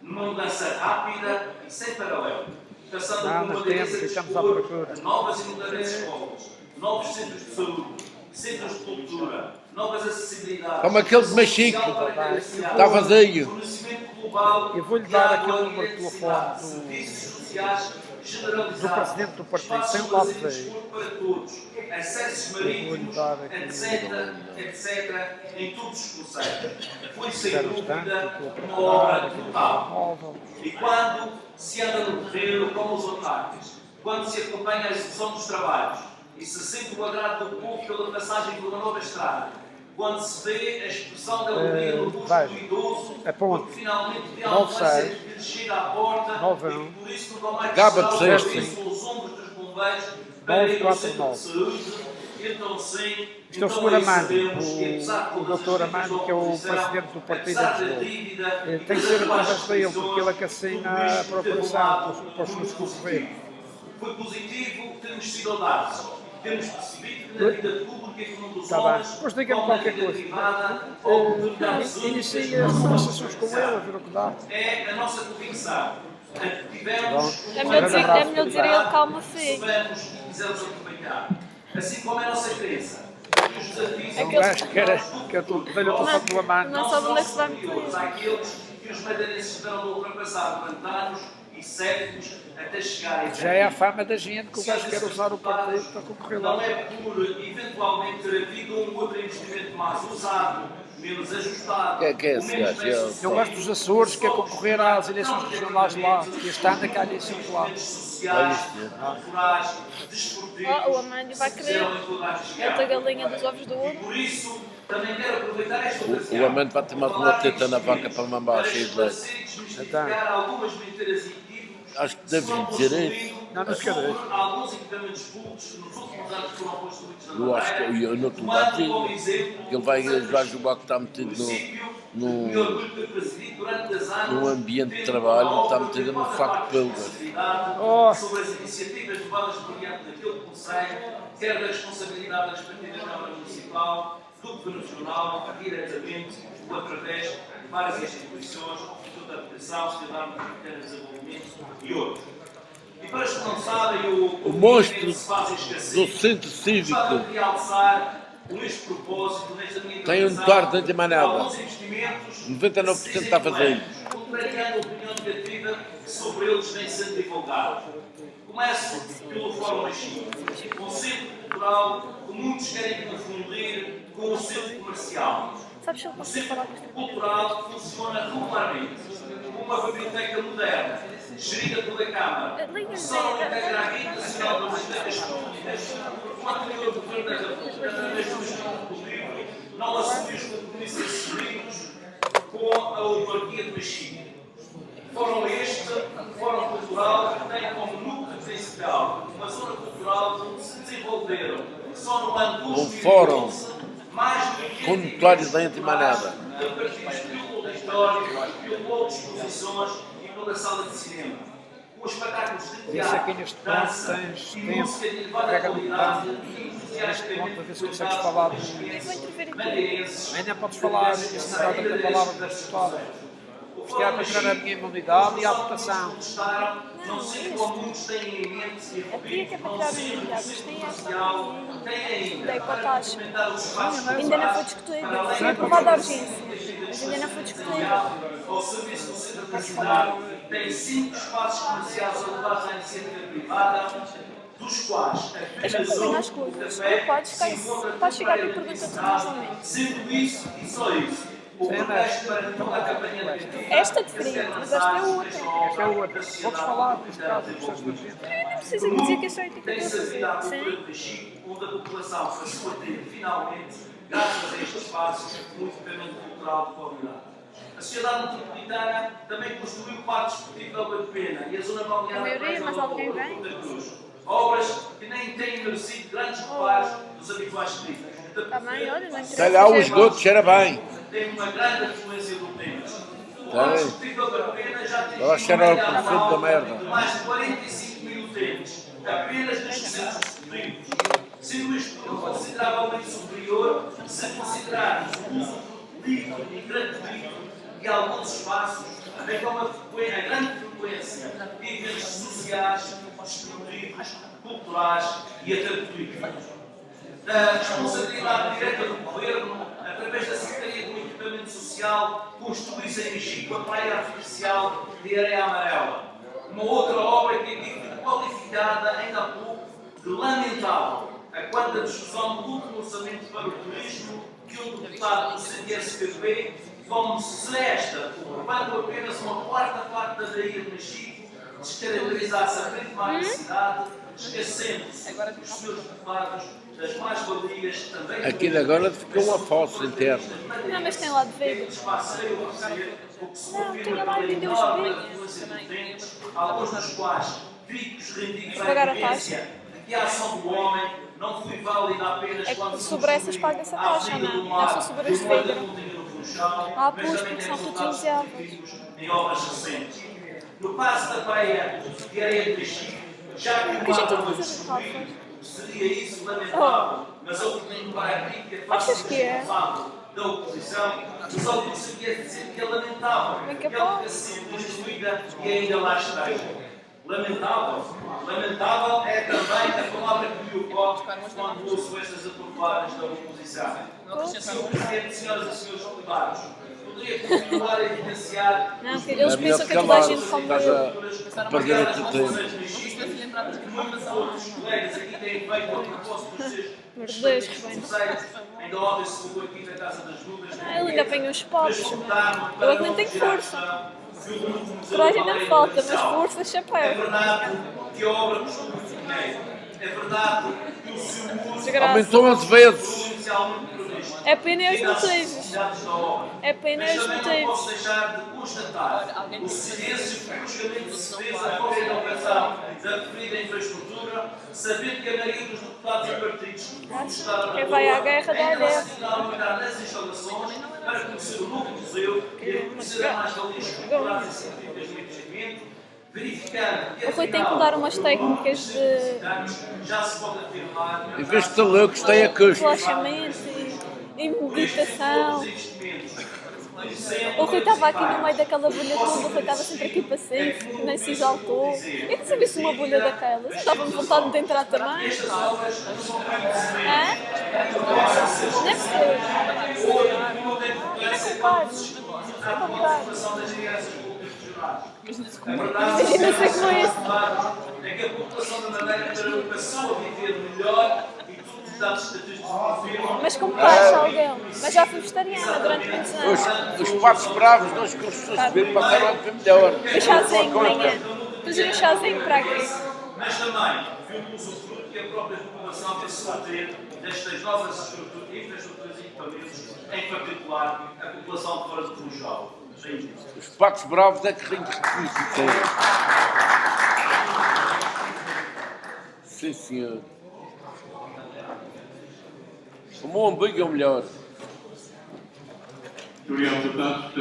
numa mudança rápida e sem paralelo, passando por uma mudança de expor a novas e modernas escolas, novos centros de saúde, centros de cultura, novas acessibilidades. Como aquele de Machique, está vazio. Fornecimento global. Eu vou-lhe dar aquele número de telefone serviços sociais generalizados, do presidente do partido, sem lá ver. para todos, acessos marítimos, etc., em todos os conceitos. Foi, sem dúvida, uma obra total. E quando se anda no terreno como os ataques, quando se acompanha a execução dos trabalhos e se sente o agrado do povo pela passagem por uma nova estrada, quando se vê a expressão da alegria no rosto do idoso, porque finalmente vê a ambulância que chega à porta e por isso nunca mais precisava os ombros dos bombeiros para ir ao centro de saúde. Então sim, isto é o Sr. Amando, o Dr. Amando, que é o presidente do Partido de Lisboa. Tem que ser através dele, porque ele é que assina a procuração para os seus governos. Foi positivo termos sido audaces. Temos percebido que na vida pública e como dos homens, depois diga-me qualquer coisa. Inicie as conversações com ele, a ver o que dá. É a nossa convicção. Tivemos é melhor dizer a ele calma-se. soubemos e quisemos aproveitar. Assim como é a nossa crença. Os desafios Um gajo que eu estou velho passado pela mão. Não sabe onde é que se vai meter. superiores àqueles que os madeirenses terão de ultrapassar durante anos e séculos até chegarem. Já é a fama da gente que o gajo quer usar o partido para concorrer lá. Não é por eventualmente ter havido um outro investimento mais usado, menos ajustado. Que é esse menos gajo? bem É o- sucedido. Eu gosto dos Açores, quer concorrer às eleições regionais lá. E este ano é que há eleições lá. Sociais, culturais, desportivos, Oh, o Amândio vai querer outra galinha dos ovos do ouro. por isso, também quero aproveitar esta ocasião. O amante vai ter mais uma teta na vaca para mamar cheio de leite. Desmistificar algumas mentiras e equívocos. Acho que deves dizer isso. Não, não se quer dizer. Alguns equipamentos públicos que nos últimos anos foram construídos na Eu acho que eu não estou a dizer. Ele vai jogar que está metido num ambiente de trabalho, está metido num saco de pelgas. Oh. Sobre as iniciativas levadas mediante daquele Conselho, quer da responsabilidade da respectiva Câmara Municipal, do Governo Regional, diretamente ou através de várias instituições, Instituto de Habitação, Cidade de Desenvolvimento e outros. E para os que não sabem, O monstro se faz esquecer, do centro cívico gostava de realçar neste propósito, nesta minha tem um intervenção, torto de manada. alguns investimentos 99% está vazio. contrariando a opinião negativa sobre eles nem sendo divulgado. Começo pelo Fórum da China, um centro cultural que muitos querem confundir com um centro comercial. Sabes se eu O posso centro falar com esta cultural funciona regularmente como uma biblioteca moderna, gerida pela Câmara. Só não integra a rede nacional das bibliotecas públicas, enquanto que o Governo da República, através do Instituto do Livro, não assumiu os compromissos assumidos com a autarquia de Machixe. Fórum Fórum Cultural, que tem como núcleo principal uma zona cultural onde se desenvolveram, só no ano de Um fórum 2012, mais de com notórios da antimanada. partidos pelo auditório, pelo outras exposições e pela sala de cinema. Com espetáculos de Isso teatro, aqui neste ponto dança tens e tempo, música de elevada pega no qualidade botão, e neste entusiasticamente ponto, a ver se consegues falar. vou intervir aqui. madeirenses. Ainda podes falar, isso não dá tanta palavra para deputado. Isto é a tirar a minha imunidade e a votação. Não sei como muitos têm em mente e Aqui é que é para tirar a imunidade, mas tem comercial, esta. tem ainda. Dei com a taxa. Aumentar os espaços Ainda não foi discutido. Foi aprovado a urgência. Mas ainda não foi discutido. ao serviço do centro da cidade, tem 5 espaços comerciais alugados à iniciativa privada, dos quais Deixa-me apenas combinar um, as coisas. o café, Tu podes se encontra podes chegar aqui e temporariamente perguntar-te encerrado, mais ou menos. sendo isso e só isso. O pretexto para toda a campanha negativa. Esta é diferente, mas esta é outra. Esta é outra. Podes falar, neste caso, precisas de gente. Não precisa dizer que é só ética que eu Tem-se vou havido à fazer. cultura Sim. de Chico, onde a população passou a ter, finalmente, graças a este espaço, um equipamento cultural de qualidade. A sociedade metropolitana também construiu o Parque Desportivo da Alba de Pena e a zona balnear A maioria, mas alguém vem? da Cruz. Obras que nem têm merecido grandes reparos dos habituais críticos. Está bem, olha, não interessa. Sei lá, já o é esgoto cheira bem. Tem uma grande afluência de utentes. O Parque Desportivo da Alba de Pena já tem Ela cheira ao prefeito da merda. de mais de 45 mil utentes, apenas nos centros desportivos. Sendo este número consideravelmente superior se considerarmos o uso livre e gratuito de alguns espaços, bem como a grande frequência de eventos sociais, desportivos, culturais e até políticos. Da responsabilidade direta do Governo, através da Secretaria do Equipamento Social, construir-se em Mexico a praia artificial de areia amarela. Uma outra obra que é qualificada ainda há pouco de lamentável, a quanto da discussão do último orçamento para o turismo que o deputado do CDS-PP, como se esta, ocupando apenas uma quarta parte da ilha de Mexico, descaracterizasse a primária cidade, esquecendo-se os seus deputados das mais-valias também. Aquilo agora ficou uma fossa interna. Não, mas tem lá de ver. Não, tinha lá e vendeu os vídeos. Alguns dos quais críticos rendidos Pagar à a evidência de que a ação do homem não foi válida apenas É que quando sobre essas paga-se a taxa, não é? Não são sobre as de vidro. Ah, pois, porque são todos iniciáveis. Em obras recentes. No passo da praia de areia de Chico, já que Que a gente o tem mapa que fazer Rafa. seria isso lamentável, mas a opinião para a crítica Achas que é? da oposição, os autores sabiam dizer que é lamentável Bem que capaz. ela tenha sido destruída e ainda lá esteja. Lamentável é também a palavra que me ocorre quando ouço estas aprovadas da oposição. Sr. Presidente, senhoras e senhores deputados, poderia continuar a evidenciar... Não, filho, eles pensam que toda a gente come... Estás a perder o teu tempo. Muitos outros colegas aqui têm feito a propósito dos seus Mordez, que bem. conceitos. Ainda ontem se falou aqui na Casa das Dúvidas. Ele ainda apanha os pobres. Eu é que nem tenho força. Coragem não falta, mas força, É chapéu. verdade que a obra custou muito dinheiro. É verdade que o seu uso Desgraça. Aumentou 11 vezes. inicialmente previsto. É pena os motivos. Necessidades da obra. É pena Mas os também não posso motivos. deixar de constatar o silêncio que bruscamente se fez após a inauguração da referida infraestrutura, sabendo que a maioria dos deputados e partidos gostaram Quem vai à guerra dá a guerra. decidam entrar nas instalações para conhecer o novo museu e a conhecer as mais-valias culturais e científicas do investimento, verificando que O Rui tem que mudar umas técnicas de já se pode afirmar Em vez de ler, gostei a custo. relaxamento e meditação. O Rui estava aqui no meio daquela bolha toda, o Rui estava sempre aqui pacífico, nem se exaltou. Eu não sabia se uma bolha daquelas. Estava-me vontade de entrar também. Hã? Não é possível. Não compares. Não compares. Imagina ser como esse. É que a população da Madeira passou a viver melhor e todos os dados estatísticos confirmam. Mas compares, Salguel. Mas já fui vegetariana durante muitos anos. Os passos bravos, nós que os pessoas beberam, passaram a viver melhor. O chazinho de manhã. Fazer um chazinho para aqui. Mas também viu o usufruto que a própria população passou a ter destas novas infraestruturas e equipamentos, em particular a população de fora de Funchal. Os patos bravos é que têm que reconhecer. Sim, senhor. O meu umbigo é o melhor. Muito obrigado, deputados.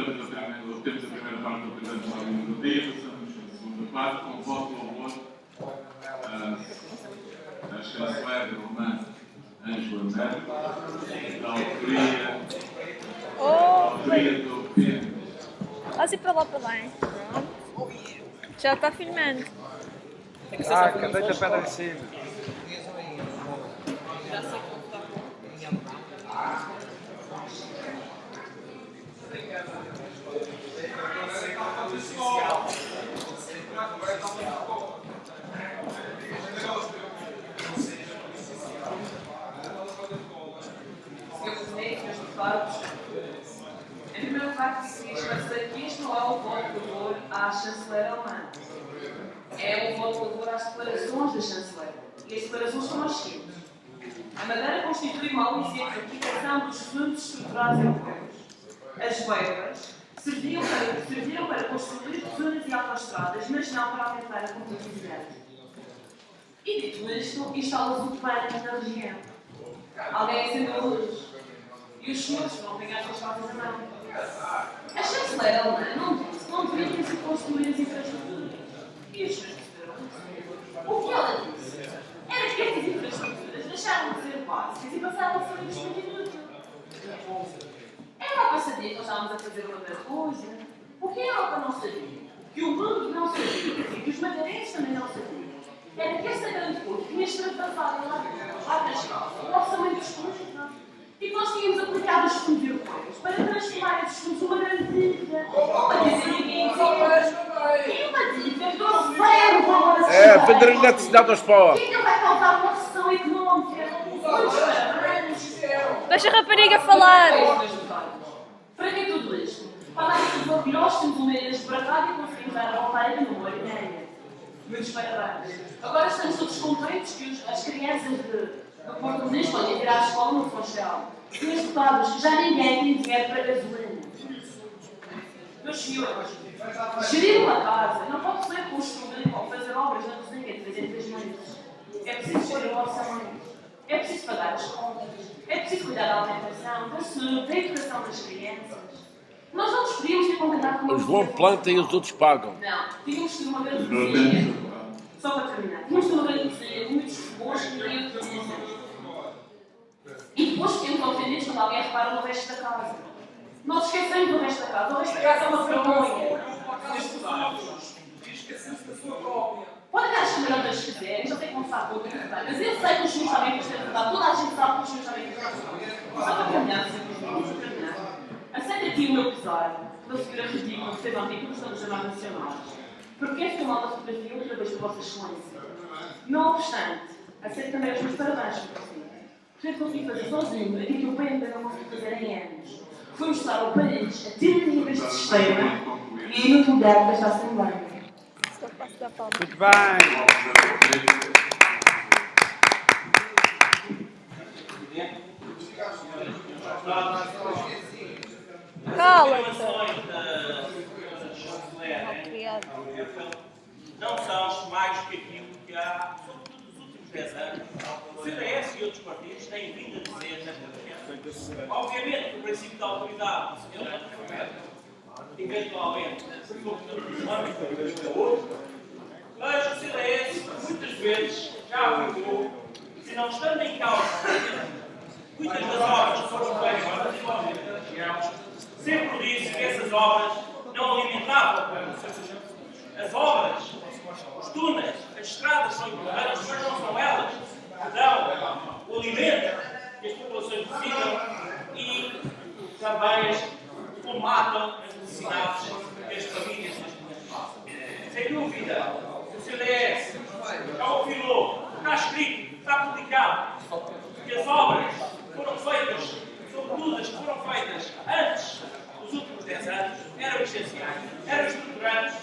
Temos a primeira parte do presente da ordem do dia. Passamos à segunda parte, com voto ao voto da chanceler alemã Angela Merkel, da autoria do governo. Faz ir para lá, hein? Já está filmando. Cadê a pedra em cima? Em primeiro lugar, queria esclarecer que isto não é o voto de valor à chanceler alemã. É o voto de valor às declarações da chanceler. E as declarações são as seguintes. A Madeira constitui uma alícia de aplicação dos fundos estruturados europeus. As verbas serviram para construir zonas e autoestradas, mas não para aumentar a competitividade. E dito isto, instala-se o PAN na região. Alguém acendeu a luz. E os senhores vão pegar as patas a mão. A chanceler alemã não disse que não deveriam ser construídas infraestruturas. E os senhores perceberam isso. O que ela disse era que estas infraestruturas deixaram de ser básicas e passaram a ser investimento inútil. A Europa sabia que nós estávamos a fazer outra coisa. O que a Europa não sabia, que o mundo não sabia, e que os madeirenses também não sabiam, era que esta grande coisa tinha extravasado lá nas calças, o orçamento dos fundos. E que nós tínhamos aplicado os fundos europeus para transformar esses fundos numa grande dívida. Uma dívida ninguém dizia. E uma dívida grosseira para a É, vender eletricidade aos pobres. que vai causar uma recessão económica. Deixa a rapariga falar. Para que tudo isto? Para que nós temos uma ilha esbarrada e conseguimos dar a volta numa hora e meia. Muitos parabéns. Agora estamos todos contentes que as crianças do Porto de Lisboa podem ir à escola no Funchal. Senhores deputados, já ninguém tem dinheiro para gasolina. Meus senhores, gerir uma casa não pode ser construir ou fazer obras na cozinha de 3 em 3 meses. É preciso gerir o orçamento. É preciso pagar as contas. É preciso cuidar da alimentação, da saúde, da educação das crianças. Nós não nos podíamos ter combinado com uma Os vão planta e os outros pagam. Não, tínhamos que ter uma grande cozinha. Só para terminar, tínhamos que ter uma grande cozinha com muitos fogões e meio de e depois ficamos ofendidos quando alguém repara no resto da casa. Nós esquecemos do resto da casa. O resto da casa é uma vergonha. Esquecemos da sua própria. Podem dar as chamarões que quiserem, já sei que não sabe o que é, mas eu sei que os senhores sabem que isto é verdade, toda a gente sabe que os senhores sabem que isto é verdade. Só para terminar, aceita aqui o meu pesar da senhora ridícula que fez ontem que nos Jornais Nacionais, porque é filmada a fotografia outra vez por Vossa Excelência. Não obstante, aceito também os meus parabéns, Sr. Presidente. Porque eu consigo fazer sozinho aquilo que eu bem ainda não consigo fazer em anos. Foi mostrar ao país a tirania deste sistema e a inutilidade desta Assembleia. Muito bem. Cala-te! Não são mais que aquilo que há, sobretudo nos últimos 10 anos, o CDS e outros partidos têm vindo a dizer nesta questão. Obviamente, o princípio da autoridade, o senhor eventualmente, mas o CDS, muitas vezes, já afirmou que, não estando em causa muitas das obras que foram feitas na região, sempre disse que essas obras não alimentavam as obras, os túneis, as estradas são importantes, mas não são elas que dão o alimento que as populações precisam e também comatam as necessidades que as famílias neste momento passam. Sem dúvida, o CDS já afirmou, está escrito, está publicado, que as obras foram feitas, sobretudo as que foram feitas antes dos últimos 10 anos, eram essenciais, eram estruturantes,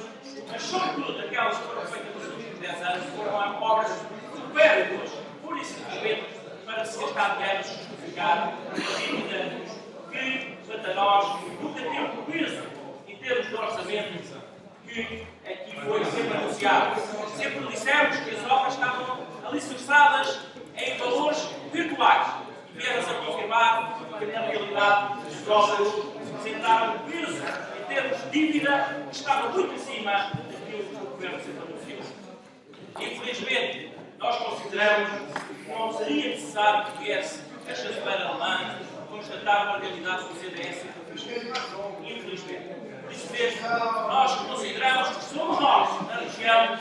mas sobretudo aquelas que foram feitas nos últimos 10 anos foram obras supérfluas, pura e simplesmente para se gastar dinheiro e justificar dívidas que, para nós, nunca teve o peso em termos de orçamento que aqui foi sempre anunciado. Sempre dissemos que as obras estavam alicerçadas em valores virtuais. E vieram-se a confirmar que, na realidade, as obras sentaram o peso em termos de dívida que estava muito acima daquilo que o Governo sempre anunciou. Infelizmente, nós consideramos que não seria necessário que viesse a chanceler alemã constatar uma realidade que o CDS infelizmente. Por isso mesmo, nós consideramos que somos nós, na região,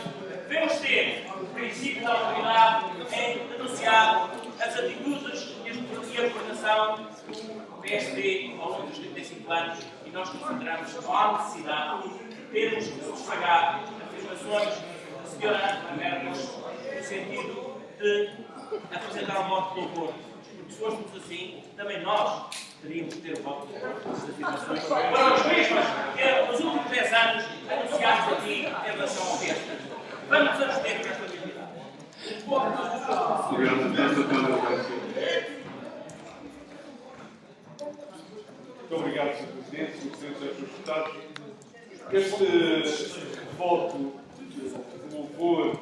devemos ter o princípio da autoridade em denunciar as atitudes e a governação do PSD ao longo dos 35 anos e nós consideramos que há necessidade de termos que sufragar afirmações da senhora Merkel no sentido de apresentar um voto de louvor. Porque se fôssemos assim, também nós teríamos que ter o voto de louvor das afirmações para os mesmos que nos últimos 10 anos anunciámos aqui em relação ao PSD. Vamos nos abster nesta realidade. Muito obrigado, Sr. Presidente, Sr. Presidente dos Deputados. Este voto de louvor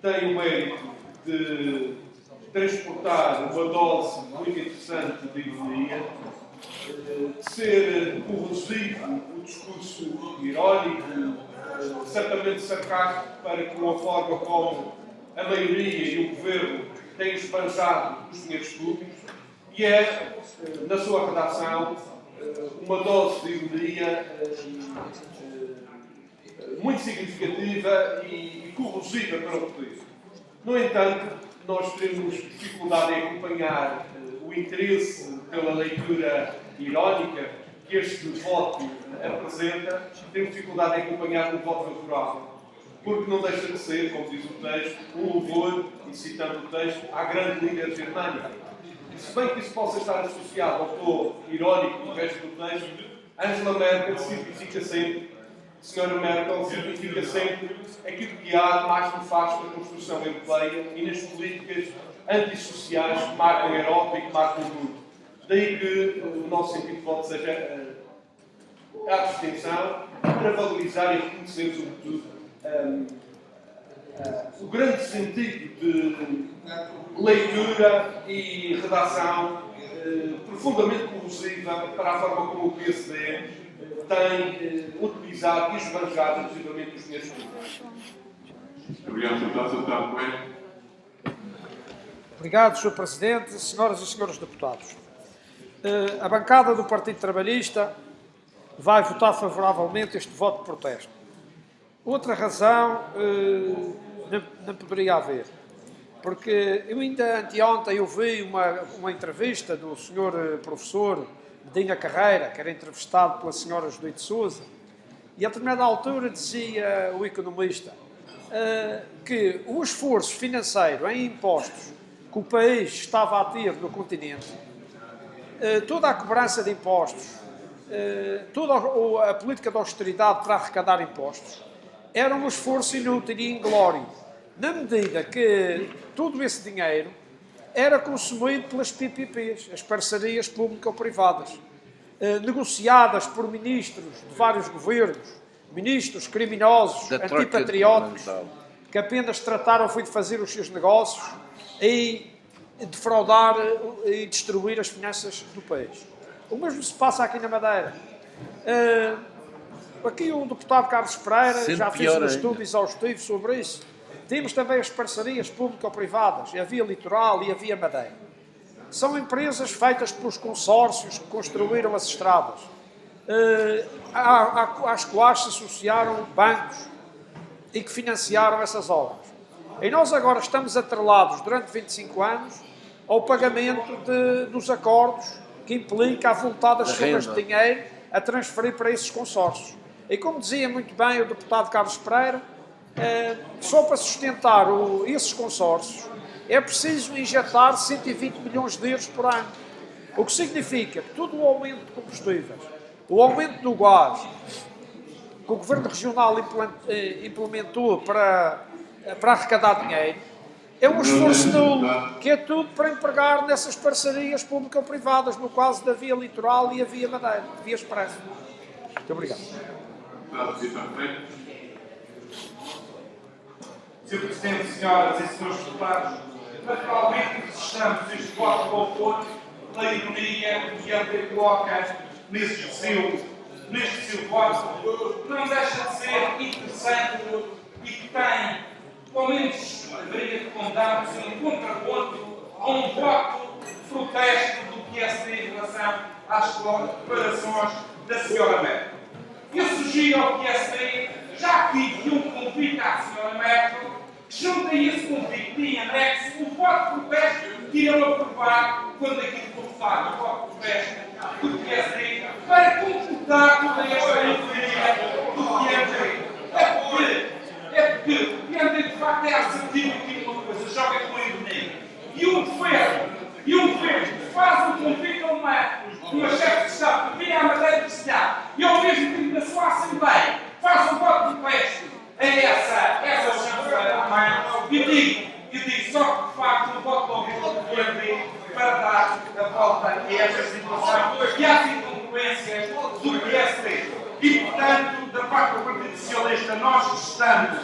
tem o mérito de transportar uma dose muito interessante de ironia, de ser corrosivo o discurso irónico, certamente sarcástico, para com a forma como a maioria e o Governo têm esbanjado os dinheiros públicos, e é, na sua redação, uma dose de ironia muito significativa e corrosiva para o poder. No entanto, nós temos dificuldade em acompanhar o interesse pela leitura irónica que este voto apresenta, temos dificuldade em acompanhar um voto favorável, porque não deixa de ser, como diz o texto, um louvor, e citando o texto, à grande líder germânica. Se bem que isso possa estar associado ao tom irónico do resto do texto, Angela Merkel simplifica sempre, Sra. Merkel simplifica sempre aquilo que há de mais nefasto na construção europeia e nas políticas antissociais que marcam a Europa e que marcam o mundo. Daí que o nosso sentido de voto seja a abstenção para valorizar e reconhecer, sobretudo, o grande sentido de leitura e redação profundamente corrosiva para a forma como o PSD tem utilizado e esbanjado, inclusivamente, os dinheiros públicos. Obrigado, Sr. Presidente, senhoras e senhores deputados. A bancada do Partido Trabalhista vai votar favoravelmente este voto de protesto. Outra razão não poderia haver. Porque eu ainda anteontem eu vi uma entrevista do senhor professor Medina Carreira, que era entrevistado pela senhora Judite Sousa, e a determinada altura dizia o economista que o esforço financeiro em impostos que o país estava a ter no continente, toda a cobrança de impostos, toda a política de austeridade para arrecadar impostos, era um esforço inútil e inglório, na medida que todo esse dinheiro era consumido pelas PPPs, as parcerias público-privadas, negociadas por ministros de vários governos, ministros criminosos, antipatrióticos, que apenas trataram foi de fazer os seus negócios e defraudar e destruir as finanças do país. O mesmo se passa aqui na Madeira. Aqui o deputado Carlos Pereira já fez um estudo exaustivo sobre isso. Temos também as parcerias público-privadas, a Via Litoral e a Via Madeira. São empresas feitas pelos consórcios que construíram as estradas, às quais se associaram bancos e que financiaram essas obras. E nós agora estamos atrelados durante 25 anos ao pagamento dos acordos que implica a voltadas somas de dinheiro a transferir para esses consórcios. E como dizia muito bem o deputado Carlos Pereira, só para sustentar esses consórcios é preciso injetar 120 milhões de euros por ano. O que significa que todo o aumento de combustíveis, o aumento do gás, que o Governo Regional implementou para arrecadar dinheiro, é um esforço nulo, que é tudo para empregar nessas parcerias público-privadas, no caso da Via Litoral e a Via Madeira, Via Expresso. Muito obrigado. Sr. Presidente, senhoras e senhores deputados, naturalmente registramos este voto de louvor pela ironia que ele coloca neste seu voto, que não deixa de ser interessante e que tem, pelo menos, haveria de contarmos um contraponto a um voto de protesto do PSD em relação às declarações da senhora Merkel. Eu sugiro ao PSD, já que um convite à senhora Merkel, que junto a esse convite de anexo o voto de protesto que irão aprovar quando aquilo for votado, o voto de protesto do PSD, para completar toda esta ironia do PSD. É porque o PSD de facto é assertivo aqui numa coisa, joga com a ironia. E um governo que faz um convite a uma chefe de Estado que vinha à Madeira visitar e ao mesmo tempo na sua Assembleia faz um voto de protesto a essa chanceler alemã. Eu digo só que de facto o voto de ouvido do PSD para dar a volta a esta situação e às incongruências do PSD. E portanto, da parte do Partido Socialista, nós gostamos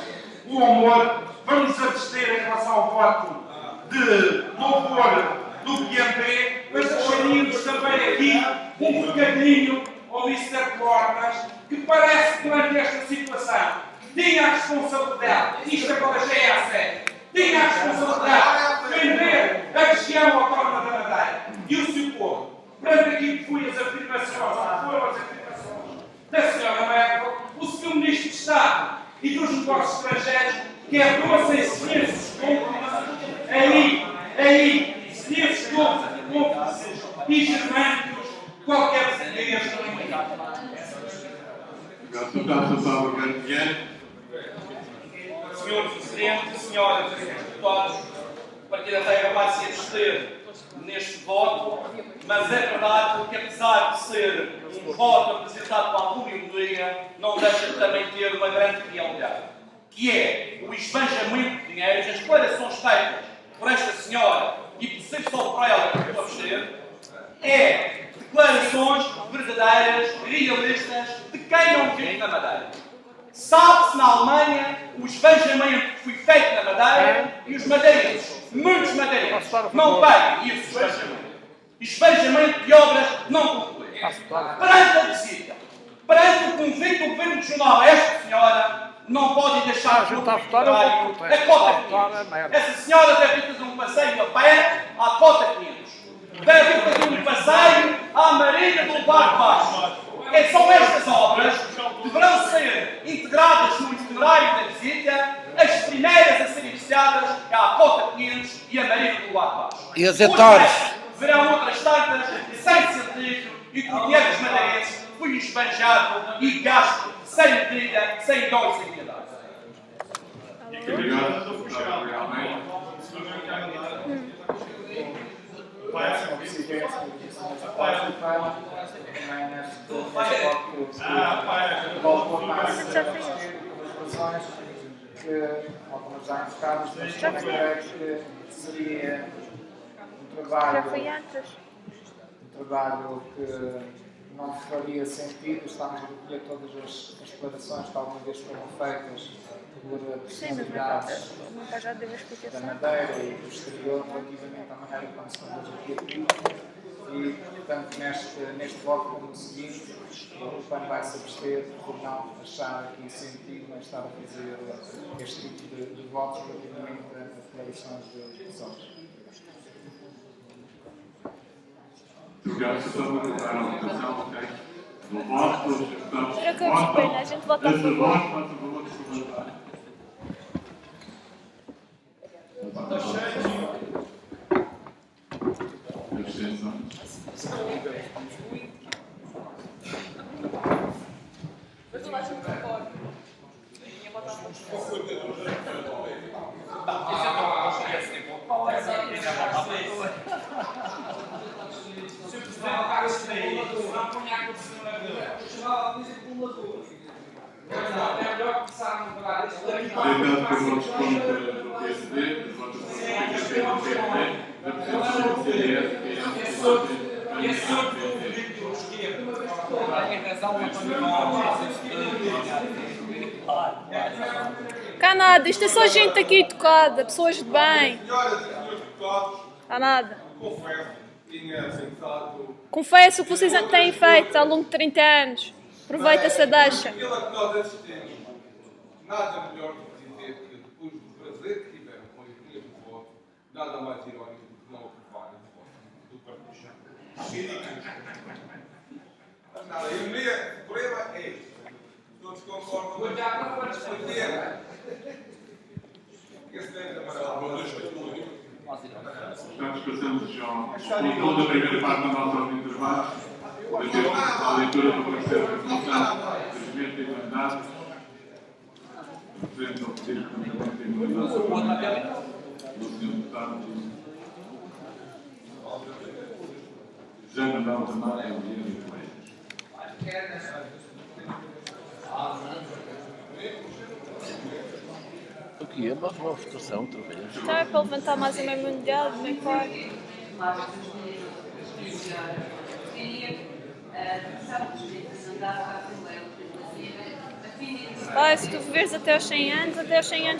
o amor, vamos abster em relação ao voto de louvor do PMP, mas deixaríamos também aqui um recadinho ao Mr. Portas, que parece que durante esta situação tinha a responsabilidade, isto agora já é a sério, tinha a responsabilidade de defender a região autónoma da Madeira e o seu povo. Perante aquilo que foram as afirmações da senhora Merkel, o Sr. Ministro de Estado e dos Negócios Estrangeiros, que é doce em ciências ciências cúmplices e germânicos, qualquer português não é. Senhor Presidente, senhoras e deputados, o Partido da Terra vai se abster neste voto, mas é verdade que, apesar de ser um voto apresentado com alguma ironia, não deixa de também ter uma grande realidade, que é o esbanjamento de dinheiro, as declarações feitas por esta senhora e por ser só por ela que estou a abster, é declarações verdadeiras, realistas, de quem não vive na Madeira. Sabe-se na Alemanha o esbanjamento que foi feito na Madeira e os madeirenses, muitos madeirenses, não pagam esse esbanjamento. Esbanjamento de obras não concluídas. Perante a visita, perante o convite do Governo Regional a esta senhora, não podem deixar de a cota 500. Essa senhora deve fazer um passeio a pé à cota 500. Deve fazer um passeio à Marinha do Barco Baixo. São estas obras que deverão ser integradas no itinerário da visita, as primeiras a ser E as Torres. Verão outras tantas, sem sentido, e que o dinheiro dos madeirenses foi esbanjado e gasto sem medida, sem dó e sem piedade. Obrigado, deputado Realmente. Algumas já enfocadas, mas também creio que seria um trabalho. Já foi antes. Um trabalho que não faria sentido. Estamos a recolher todas as declarações que alguma vez foram feitas por personalidades Já deu a da explicação. Madeira e do exterior relativamente à maneira como se conduz aqui a política. E, portanto, neste voto como o seguinte, o PAN vai se abster por não achar aqui sentido em estar a fazer este tipo de votos relativamente a declarações de pessoas. Obrigado, só vou colocar a votação, ok? Do voto, todos os deputados Era o que eu respeito, a gente vota a esse favor. voto, faça o favor de se levantar. Abstenções. Deitado por votos contra do PSD, os votos do PPP e do PSD, da abstenção do CDS, e Cá nada, isto é só gente aqui tocada, pessoas de bem. Senhoras e senhores deputados, Cá nada. confesso que tinha pensado. Confesso o que vocês têm feito ao longo de 30 anos. Aproveita-se a deixa. Aquilo a que nós assistimos, nada melhor do que dizer que depois do prazer que tiveram com a ironia do voto, nada mais irónico do que não aprovarem o voto do Partido. Ridículo. Nada, a ironia, o problema é este. Todos concordam com Portanto, passamos já ao ponto da primeira parte da nossa ordem de trabalho. A leitura do parecer da Comissão de Regimento e Mandato. Representa o Presidente do Regimento e Mandato do Sr. Deputado José Manuel da Mata e O que é? Vamos uma votação outra vez. Então é para levantar mais uma mundial, não é claro. Pai, se tu viveres até aos 100 anos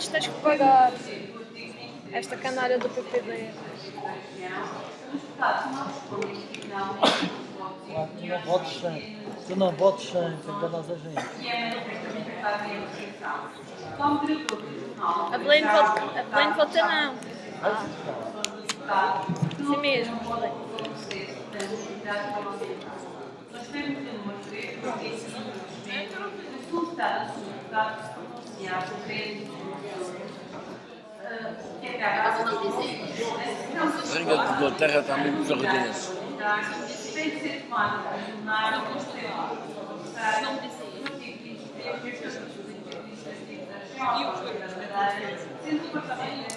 tens que pagar esta canalha do PPD. Tu não votes sem. Tu não votes sem, enganas a gente. A Belém vota não. Sim mesmo. Nós temos uma frente porque esse o resultado do resultado se acha que A Rainha de Inglaterra está mesmo desordenada. tem que ser tomada como cenário não sendo o Parlamento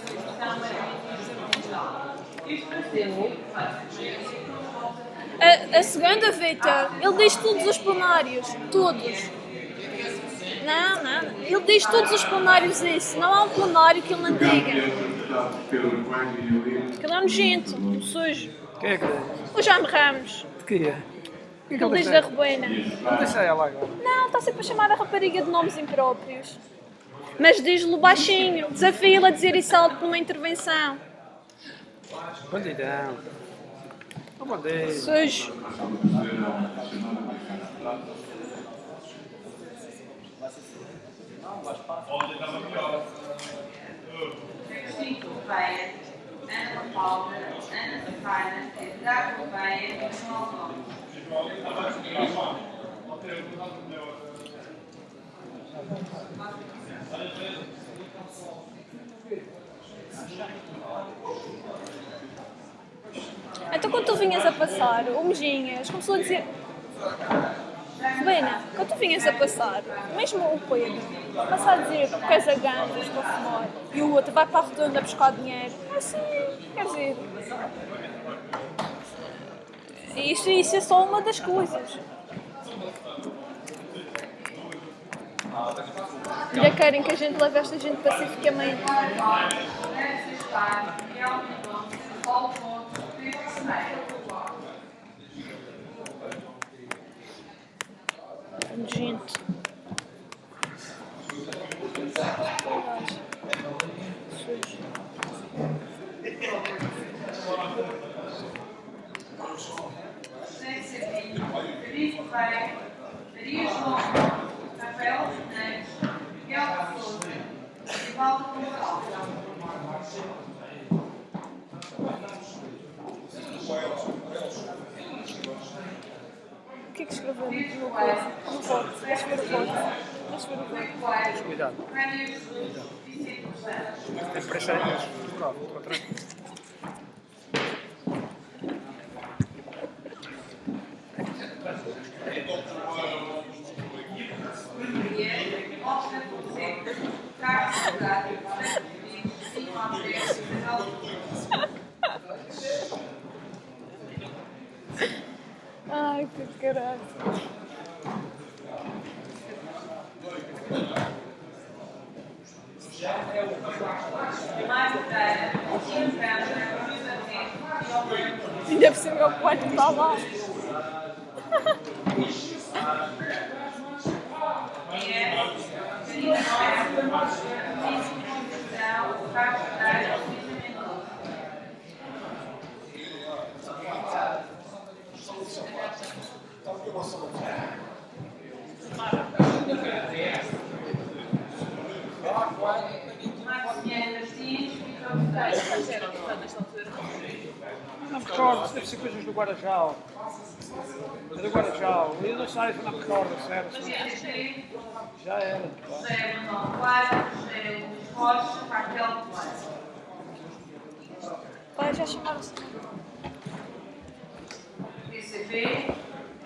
isto para ser A segunda, Vitor, ele diz todos os plenários. Todos. Não. Ele diz todos os plenários isso. Não há um plenário que ele não diga. Aquele é nojento, sujo. Quem é que é? O Jaime Ramos. De que é? Ele diz da Rebena. Não deixa ela agora. Não, está sempre a chamar a rapariga de nomes impróprios. Mas diz-lhe baixinho. Desafia-lhe a dizer isso alto numa intervenção. Bandidão. Oh, bandeira. Sujo. Chico Gouveia, Ana Paula, Ana Safana, Edgar Gouveia e João Gomes. Então quando tu vinhas a passar, o Mejinhas começou a dizer... Helena, quando tu vinhas a passar, mesmo o Pedro, passar a dizer que és a gandas para fumar e o outro vai para a redonda buscar dinheiro, assim, quer dizer... Isso é só uma das coisas. Já querem que a gente leve esta gente pacificamente. Gente. Maria João, Rafael Fernandes, Miguel Souza, Evaldo Gonçalves. O que é que escreveu no coisa? No voto. Deixa ver o voto. Deixa ver o voto. Cuidado. Tem pressa aí, Ai, que caralho. Ainda por cima o quarto está lá. Não me recordo, isso deve ser coisas do Guarajal. É do Guarajal. Eu não sei, não me recordo, sério. Já era. José Manuel Duarte, José Luís Rocha, Raquel Duarte. Vai, já chamaram-se. PCP,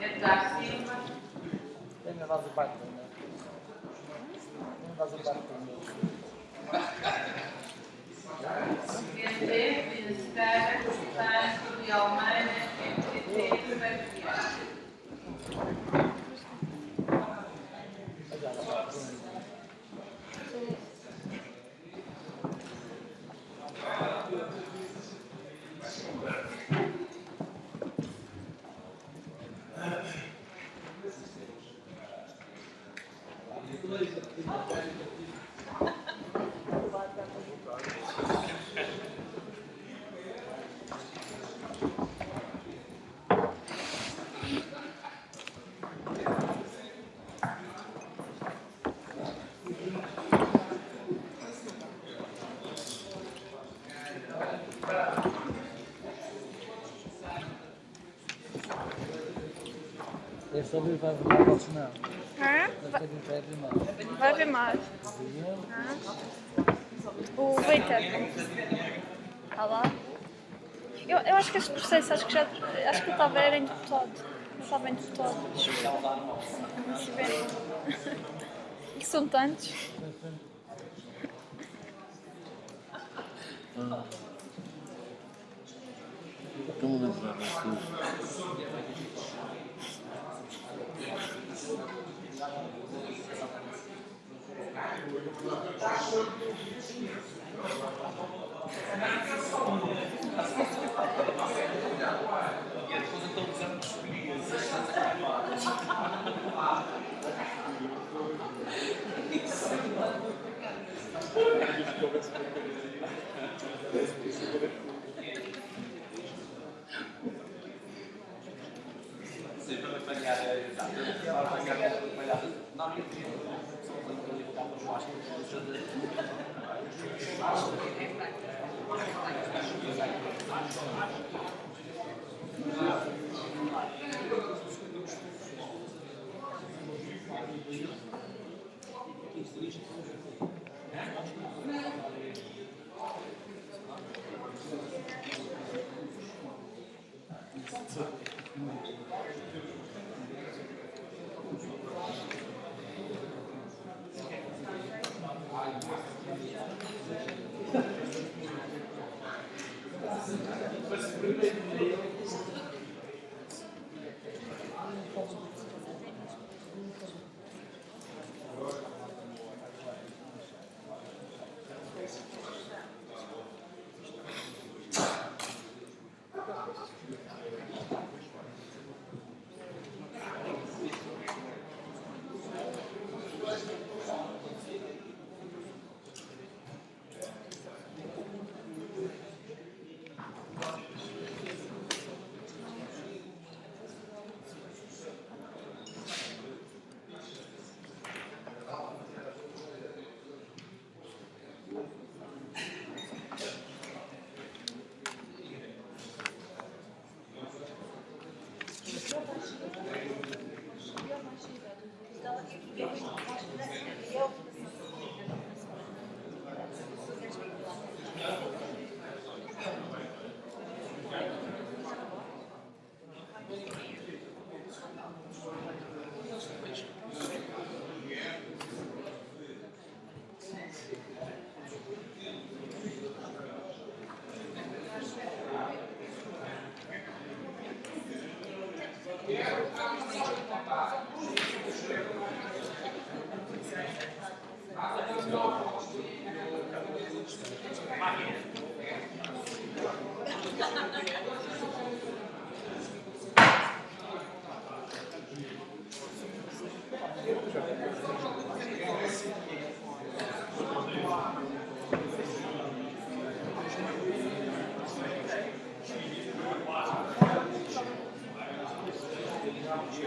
Edgar Silva. Venha lá do barco. Venha lá do barco. PND, Pina Sequeira, Santos de Almeida, MTT, Ribeiro Vieira. Esse ali vai ver mais votos não. Hã? Esta aqui vai ver mais. Vai ver mais. O Vitor. Está lá? Eu acho que este processo, acho que ele estava era em deputado. Não estava em deputado. Não se vê. E são tantos. Estou-me a lembrar disso.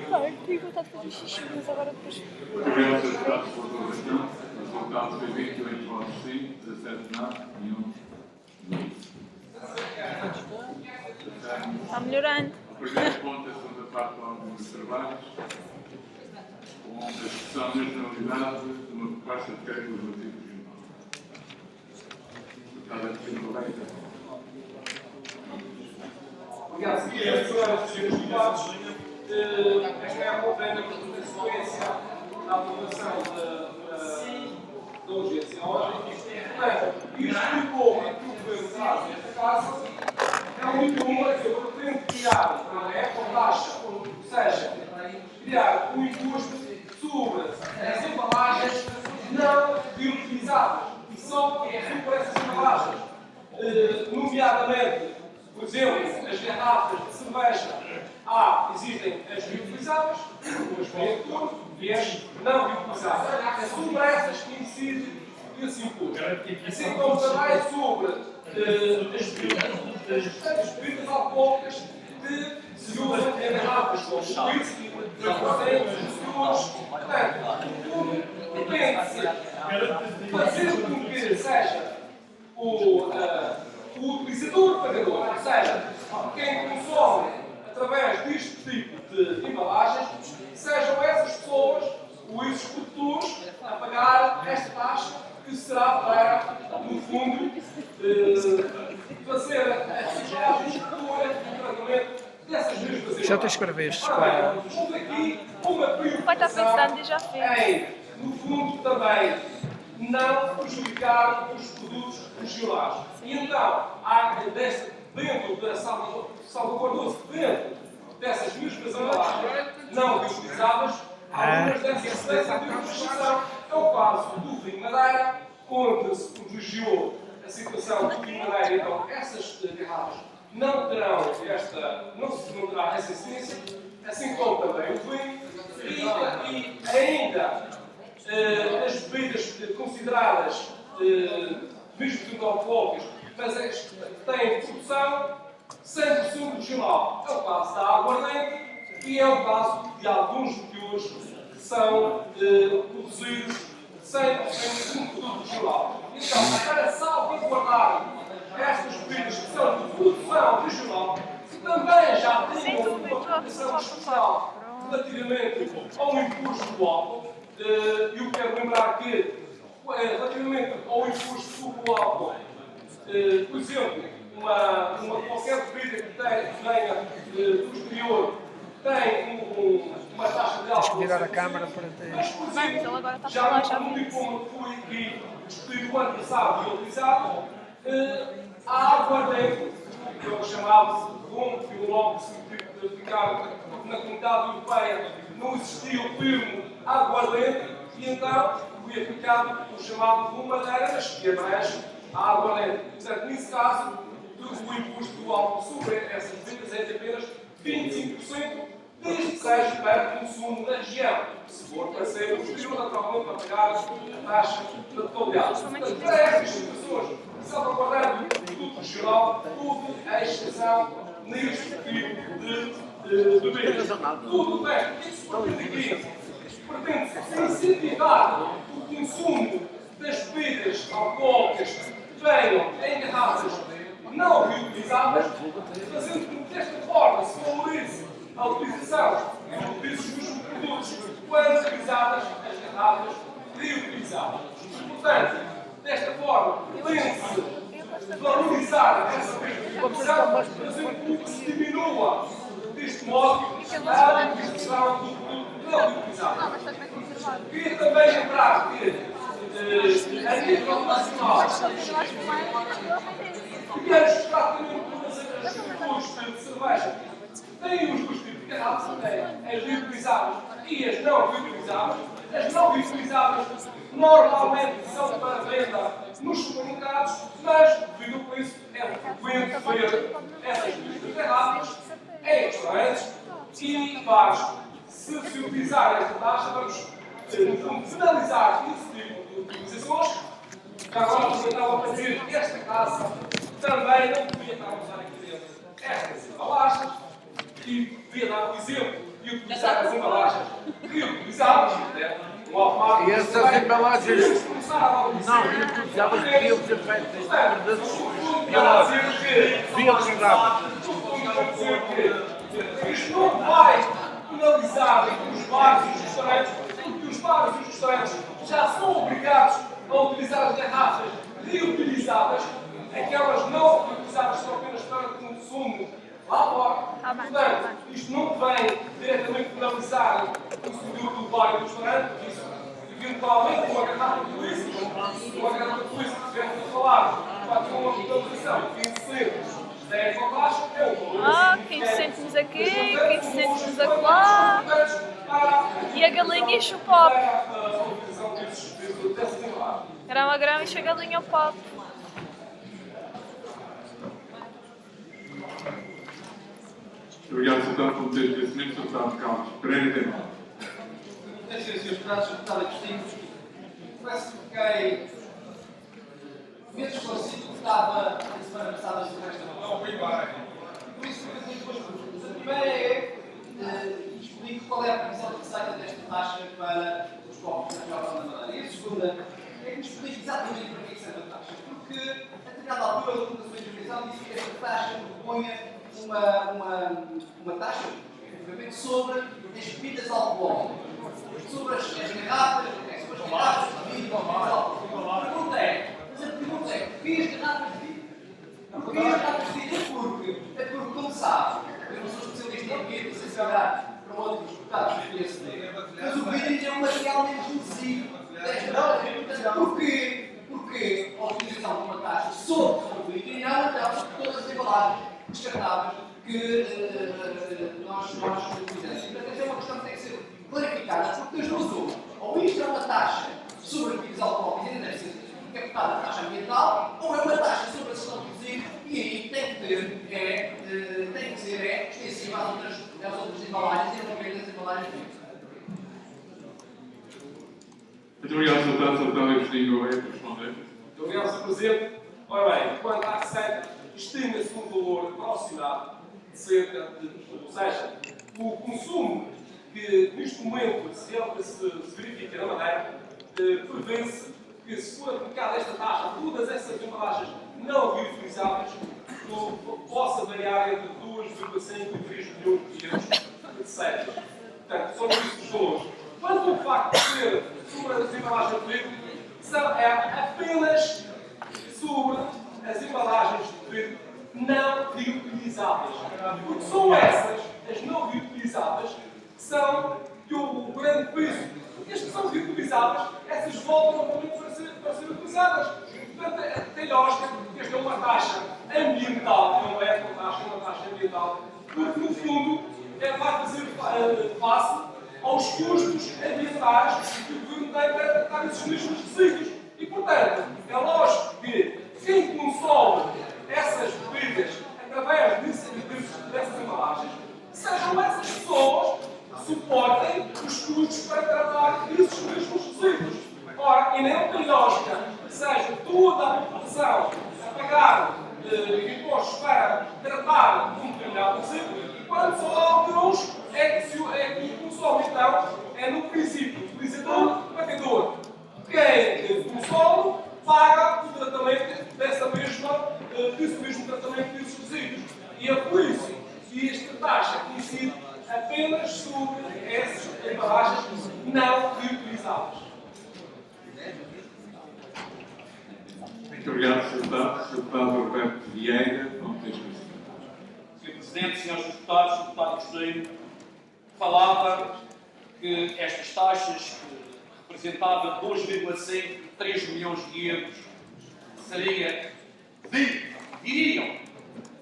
Claro, tenho vontade de fazer xixi, mas agora depois. Obrigado, deputados, pela sua questão. O resultado foi 28 votos sim, 17 não e 1 não. Está melhorando. O primeiro ponto é a segunda parte do órgão dos trabalhos, com a discussão na generalidade de uma proposta de crédito legislativo regional. Deputada Cristina Leite. Obrigado, senhoras e senhores deputados. Esta é a compreenda por sequência da aprovação da urgência lógica. Portanto, isto ficou que o governo traz nesta casa é muito uma que eu pretendo criar, não é? Com taxa, ou seja, criar um imposto sobre as embalagens não reutilizáveis e só sobre essas embalagens, nomeadamente, por exemplo, as garrafas de cerveja. Existem as reutilizáveis, as reutilizáveis e as não reutilizáveis. É sobre essas que incide esse imposto. Assim como também sobre as bebidas alcoólicas que se usam em garrafas como whisky, transparentes, seguros. Portanto, pretende-se fazer com que seja o utilizador pagador, ou seja, quem consome através deste tipo de embalagens, sejam essas pessoas, os produtores, a pagar esta taxa que será para, no fundo, fazer as embalagens de cultura e tratamento dessas mesmas Já te escreveste. Houve aqui uma preocupação em, no fundo, também não prejudicar os produtos regionais. E então, há dentro da salvaguardou-se dentro dessas mesmas embalagens não reutilizáveis, algumas dessas reutilização. É o caso do vinho Madeira, onde se privilegiou a situação do vinho Madeira, então essas garrafas não terá essa incidência, assim como também o vinho, e ainda as bebidas consideradas mesmo alcoólicas, mas as que têm produção 100% regional. É o caso da aguardente e é o caso de alguns licores que são produzidos 100% de um produto regional. Então, para salvaguardar estas bebidas que são de produção regional, que também já têm uma proteção especial relativamente ao imposto do álcool, eu quero lembrar que, relativamente ao imposto sobre o álcool, por exemplo, qualquer bebida que venha do exterior tem uma taxa de álcool. Virar a câmara para ter. Vamos, ele agora está a Já falar, no já segundo vimos. diploma que foi aqui discutido o ano passado e utilizado, a aguardente, que eu chamava de rum, que o nome se aplicava na comunidade europeia, não existia o termo aguardente, e então foi aplicado o chamado rum madeira, mas que abrange a aguardente. Portanto, nesse caso, o imposto do álcool sobre essas bebidas é de apenas 25%, desde que seja para consumo na região. Se for para ser posterior, naturalmente, para pagar a taxa de totalidade. Portanto, para essas situações, salvaguardando o produto regional, houve a exceção neste tipo de bebidas. Tudo o resto, o que se pretende aqui? Pretende-se incentivar o consumo das bebidas alcoólicas que venham em garrafas não reutilizáveis, fazendo com que desta forma se valorize a utilização dos produtos quando utilizadas as garrafas reutilizáveis. Portanto, desta forma, tem-se valorizar essa utilização, fazendo com que se diminua deste modo a utilização do produto não reutilizável. Queria também lembrar que a nível nacional, pequenos exatamente todas as indústrias de cerveja têm os dois tipos de garrafas, as reutilizáveis e as não reutilizáveis. As não reutilizáveis normalmente são para venda nos supermercados, mas devido ao preço é frequente ver essas tipos de garrafas em restaurantes e bares. Se utilizar esta taxa, vamos, no fundo, penalizar esse tipo de utilizações. Já agora eu estava a dizer que esta casa também não podia estar a usar aqui dentro estas embalagens e devia dar o exemplo de utilizar as embalagens reutilizáveis. E essas embalagens não reutilizáveis podiam ser feitas isto não vai penalizar os bares e os restaurantes, porque os bares e os restaurantes já são obrigados a utilizar as garrafas reutilizáveis, aquelas não reutilizáveis são apenas para consumo lá fora. Portanto, isto não vem diretamente penalizar o consumidor do bar e do restaurante, porque isso, eventualmente, uma garrafa de polícia, que estivermos a falar, pode ter uma penalização de 15 cêntimos. 10 ou baixo, é o valor. 15 cêntimos aqui, 15 cêntimos acolá. E a galinha enche o pop. Grama a grama enche a galinha ao pop. Obrigado, Sr. Deputado, por ter esclarecimento, Sr. Deputado Carlos Pereira Tempo. Sr. Deputados, Sr. Deputado Agostinho, parece que fiquei menos esclarecido do que estava na semana passada sobre esta questão. Por isso, eu tenho duas perguntas. A primeira é, explico qual é a previsão de receita desta taxa para os copos da Jovem da Madeira. E a segunda é que me explique exatamente para que é que serve a taxa. Porque, a determinada altura, a Fundação de Intervenção disse que esta taxa propunha uma taxa sobre as bebidas alcoólicas, sobre as garrafas, sobre as garrafas de vinho, a pergunta é, porquê as garrafas de vinho? Porquê as garrafas de vinho? É porque, como sabe, eu não sou especialista em vinho, não sei se olhar para outros deputados que conhecem, mas o vinho é um material menos nocivo. Porquê a utilização de uma taxa sobre o vinho e não então todas as embalagens descartáveis que nós utilizamos? Portanto, essa é uma questão que tem que ser clarificada, porque das duas uma. Ou isto é uma taxa sobre as bebidas alcoólicas, ainda deve ser captada a taxa ambiental, ou é uma taxa sobre a gestão do resíduo, e aí tem que ser extensiva às outras embalagens e não apenas as embalagens de vinho. Muito obrigado, Sr. Deputado. Sr. Deputado Agostinho Gouveia, para responder. Muito obrigado, Sr. Presidente. Ora bem, quanto à receita, estima-se um valor aproximado de cerca de, ou seja, o consumo que neste momento se verifica na Madeira, prevê-se que se for aplicada esta taxa, todas essas embalagens não reutilizáveis possa variar entre 2,5 e 3 milhões de euros de receita. Portanto, são esses os valores. Quanto ao facto de ser sobre as embalagens de vidro, é apenas sobre as embalagens de vidro Porque são essas, as não reutilizáveis, que são o grande peso. Porque as que são reutilizáveis, essas voltam novamente para ser utilizadas. Portanto, tem lógica, porque esta é uma taxa ambiental, não é uma taxa ambiental, porque no fundo vai fazer face aos custos ambientais que o governo tem para tratar esses mesmos resíduos. E, portanto, é lógico que quem consome essas bebidas através dessas embalagens, sejam essas pessoas que suportem os custos para tratar esses mesmos resíduos. Ora, e não tem lógica que seja toda a população a pagar impostos para tratar um determinado resíduo, quando só há alguns é que o consome. Então, é no princípio utilizador-pagador. Quem consome paga o tratamento desse mesmo tratamento desses resíduos. E é por isso que esta taxa incide apenas sobre essas embalagens não reutilizáveis. Muito obrigado, Sr. Deputado. Sr. Deputado Roberto Vieira, com texto. Sr. Presidente, Srs. Deputados, Sr. Deputado Agostinho, falava que estas taxas, que representavam 2,5, 3 milhões de euros, iriam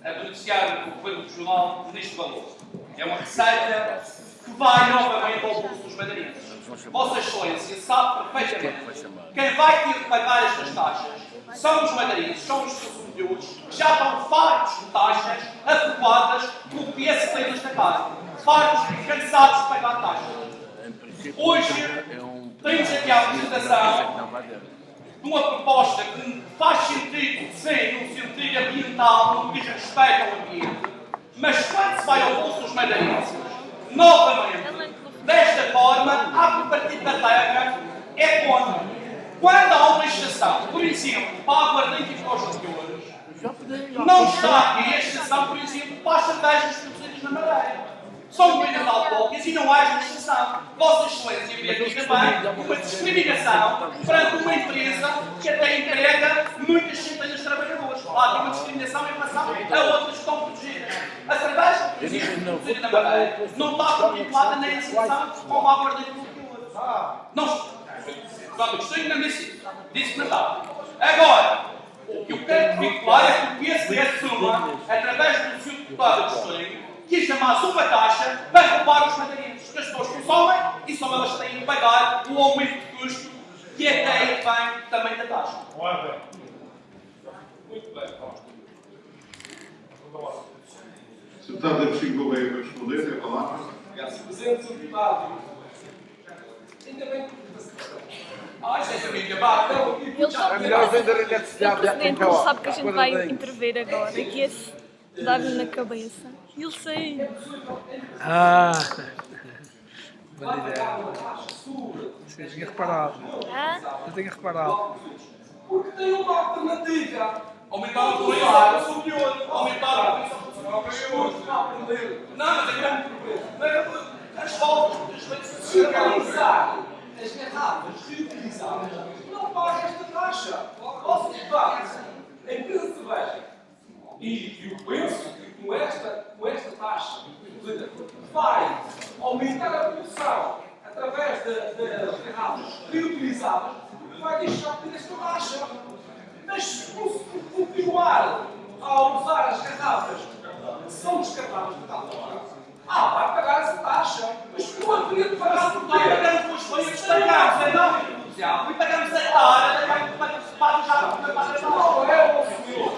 a beneficiar o Governo Regional neste valor. É uma receita que vai novamente ao bolso dos madeirenses. Vossa Excelência sabe perfeitamente quem vai ter de pagar estas taxas são os madeirenses, são os consumidores que já estão fartos de taxas aprovadas pelo PSD nesta casa. Fartos, cansados de pagar taxas. Hoje temos aqui a apresentação de uma proposta que faz sentido, sim, no sentido ambiental, no que diz respeito ao ambiente, mas quando se vai ao bolso dos madeirenses, novamente, desta forma, a partido da terra é contra. Quando há uma estação, por exemplo, para a aguardente e para os licores, não está aqui a estação, por exemplo, para as cervejas produzidas na Madeira. São bebidas alcoólicas e não há esta estação. Vossa Excelência vê aqui também uma discriminação perante uma empresa que até emprega muitas centenas de trabalhadores. Há uma discriminação em relação a outras que estão protegidas. A cerveja produzida na Madeira não está contemplada na estação como a aguardente e licores. Não. Portanto, Agostinho não disse que não está. Agora, o que eu quero vincular é que o PSD assuma, através do Sr. Deputado Agostinho, que isto é mais uma taxa para roubar os madeirenses. Que as pessoas consomem e só elas têm de pagar o aumento de custo que até vem também da taxa. Muito bem. Sr. Deputado Agostinho vai responder a palavra. Obrigado, Sr. Presidente, Sr. Deputado. Ainda bem que é melhor vender a eletricidade. O Presidente não sabe que a gente vai intervir agora e que esse dar-lhe na cabeça. Ele sei. Boa ideia. Sim, tinha reparado. Eu tenho reparado. Porque tem uma alternativa. Aumentar o salário superior. Aumentar o superior. Não, mas é grande problema. As voltas, se legalizar as garrafas reutilizáveis, não paga esta taxa. Posso dar a empresa de cerveja. E eu penso que com esta taxa vai aumentar a produção através das garrafas reutilizáveis e vai deixar de ter esta taxa. Mas se continuar a usar as garrafas que são descartáveis de cá fora, vai pagar essa taxa. Mas não haveria de pagar por quê? Pagamos os folhas que pagamos, é não? E pagamos a taxa, pagamos já. Não é, ó senhor.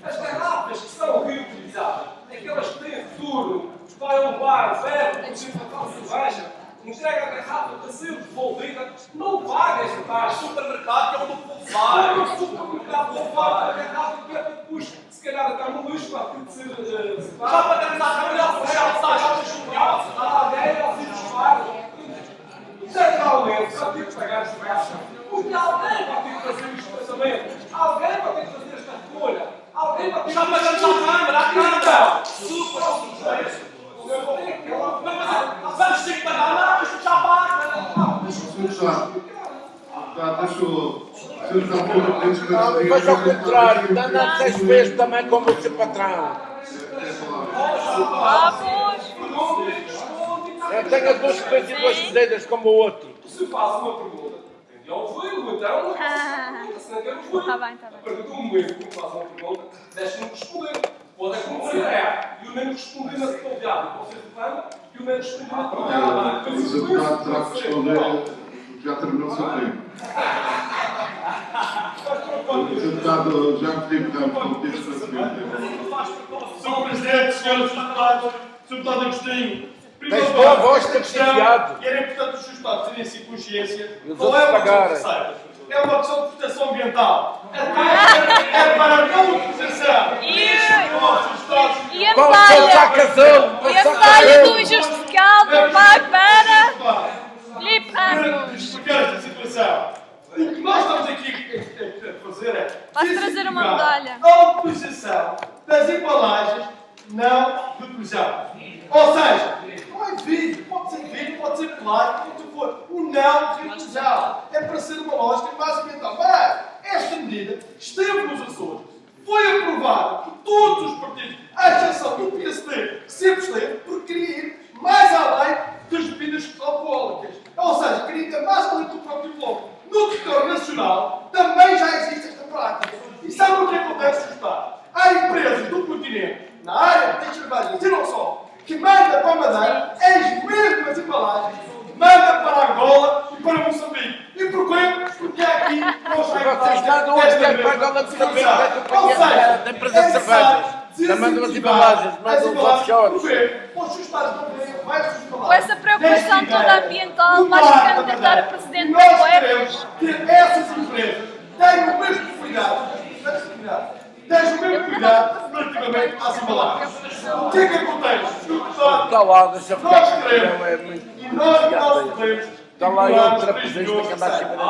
As garrafas que são reutilizáveis, aquelas que têm futuro, vai levar 0% de cerveja, entrega a garrafa para ser devolvida, não paga esta taxa. O supermercado é um popular. O supermercado levar a garrafa que é para depois, se calhar, até no lixo, vai ter de ser separado. Já pagamos a taxa. Alguém ao se desfar. Naturalmente, vai ter que pagar esta taxa. Porque alguém vai ter que fazer este tratamento. Alguém vai ter que fazer esta recolha. Alguém vai ter que já pagamos à Câmara. Vamos ter que pagar, não, isto já paga. Deixa o Sr. Deputado Faz ao contrário, dá 6 vezes também como o seu patrão. Eu tenho duas coisas e duas cozeiras como o outro. Se faz uma pergunta, tem de ouvi-lo, então. Está bem. A partir do momento que me faz uma pergunta, deixe-me responder. Pode acontecer, e o menos responder na totalidade do Conselho de Câmara e o menos responder na totalidade. Mas o deputado terá que responder, já terminou o seu tempo. O deputado já pediu tempo, como disse na seguinte. Sr. Presidente, senhores deputados, Sr. Deputado Agostinho, Tens boa voz, tens confiado. e era importante os seus deputados terem essa consciência. E os Não outros é uma questão pagarem. terceira, é uma questão de proteção ambiental. A taxa é para a não utilização. E a Vão falha? passar casão, E a falha do injustificado vai para Filipe Ramos. Explicar esta situação. O que nós estamos aqui a fazer é Vais trazer uma medalha. a utilização das embalagens não reutilizáveis. Ou seja, não é vidro, pode ser plástico, o que for. O não reutilizável. É para ser uma lógica mais ambiental. Mas esta medida esteve nos Açores, foi aprovada por todos os partidos, à exceção do PSD, que sempre esteve, porque queria ir mais além das bebidas alcoólicas. Ou seja, queria ir mais além do próprio bloco. No território nacional também já existe esta prática. E sabe o que acontece no Estado? Há empresas do continente, na área das cervejas e não só, que manda para a Madeira as mesmas embalagens, manda para Angola e para Moçambique. E porquê? Porque aqui não sai Vocês mandam onde quer para Angola de saber Ou seja, da empresa de cervejas. Já mandam as embalagens, mandam os offshores. Com essa preocupação toda ambiental, vais candidatar a presidente da UERJ. Que essas empresas tenham o mesmo cuidado, relativamente às embalagens. O que é que acontece? Está lá, deixa ficar. Nós queremos, e nós podemos. Está lá e outra presidente que anda acima da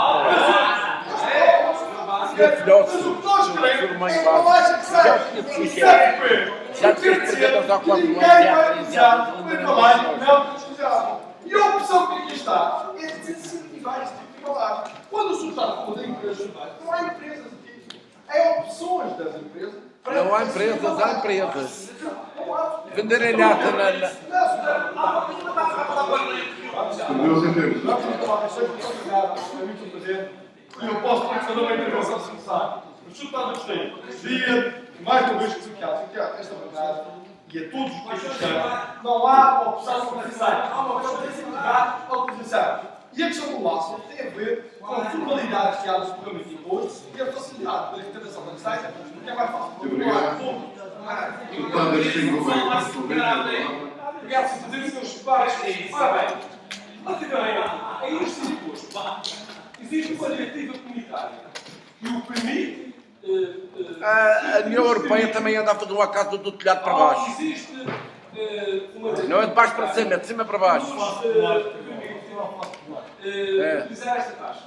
meu filhote, o mãe já tinha perdido há 4 anos e a opção que aqui está é desincentivar este tipo de embalagem. Quando o senhor está a falar de empresas, não há empresas aqui. É opções das empresas. Não há empresas, há empresas. Venderem nata na. Eu posso fazer uma intervenção se necessário. O senhor está a gostei. Dizia, mais uma vez que o Santiago, esta verdade, e a todos os que estão, não há opção necessária. Há uma opção de incentivar a utilização. E a questão do laço tem a ver com a formalidade que há nos programas de imposto e a facilidade da intervenção da receita, porque é mais fácil controlar tudo. Obrigado, Sr. Presidente, senhores deputados. Ora bem, relativamente a este imposto, existe uma diretiva comunitária que o permite. A União Europeia também anda a fazer o acaso do telhado para baixo. Existe uma Não é de baixo para cima, é de cima para baixo. utilizar esta taxa.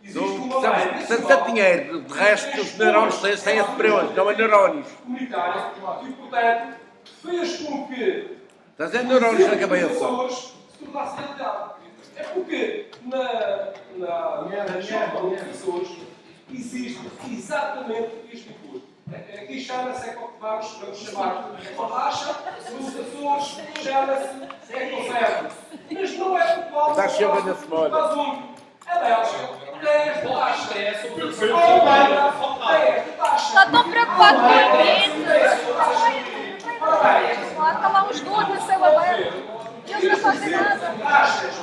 Existe uma lei Precisa de dinheiro, de resto os neurónios têm esse preço, não é neurónios. comunitária e, portanto, fez com que Estás a neurónios na cabeça. pessoas se tornassem realidade. É porque na região dos Açores existe exatamente este imposto. Aqui chama-se Ecotebaros, vamos chamar Ecotaxa, nos Açores chama-se Ecoserve. Mas não é popular. Está cheio nesse molho. A Bélgica tem esta taxa. Está tão preocupado com o ambiente. Está lá uns dois a céu aberto. Eles não fazem nada. Taxas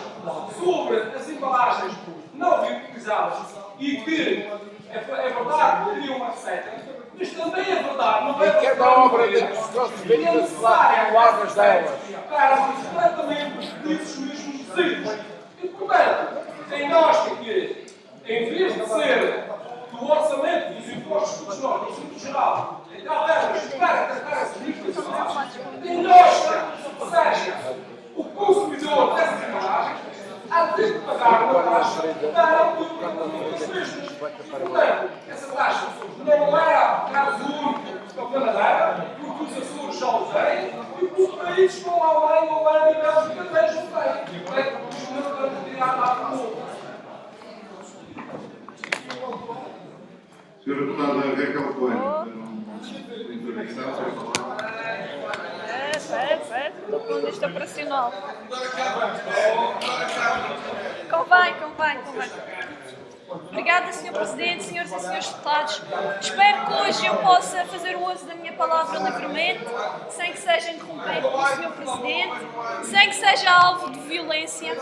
sobre as embalagens não reutilizáveis e que é verdade que teria uma receita, mas também é verdade, não é E cada obra de que se trouxe bem necessário, lavas delas. para completamente desses mesmos resíduos. E, portanto, tem lógica que, em vez de ser do orçamento dos impostos dos nós, do Instituto Geral, através para tratar essas listas, tem lógica, ou seja, o consumidor dessas embalagens há de pagar uma taxa para os mesmos. Portanto, essa taxa não é caso único da Madeira, porque os Açores já o têm, e porque os países como a Alemanha, a Holanda e a Bélgica também já o têm. E, portanto, isto não estamos a tirar nada do mundo. Senhora Deputada Raquel Coelho, intervenção, certo? Do ponto de vista operacional. Convém. Obrigada, Sr. Presidente, Senhoras e Senhores Deputados. Espero que hoje eu possa fazer o uso da minha palavra livremente, sem que seja interrompido pelo Sr. Presidente, sem que seja alvo de violência.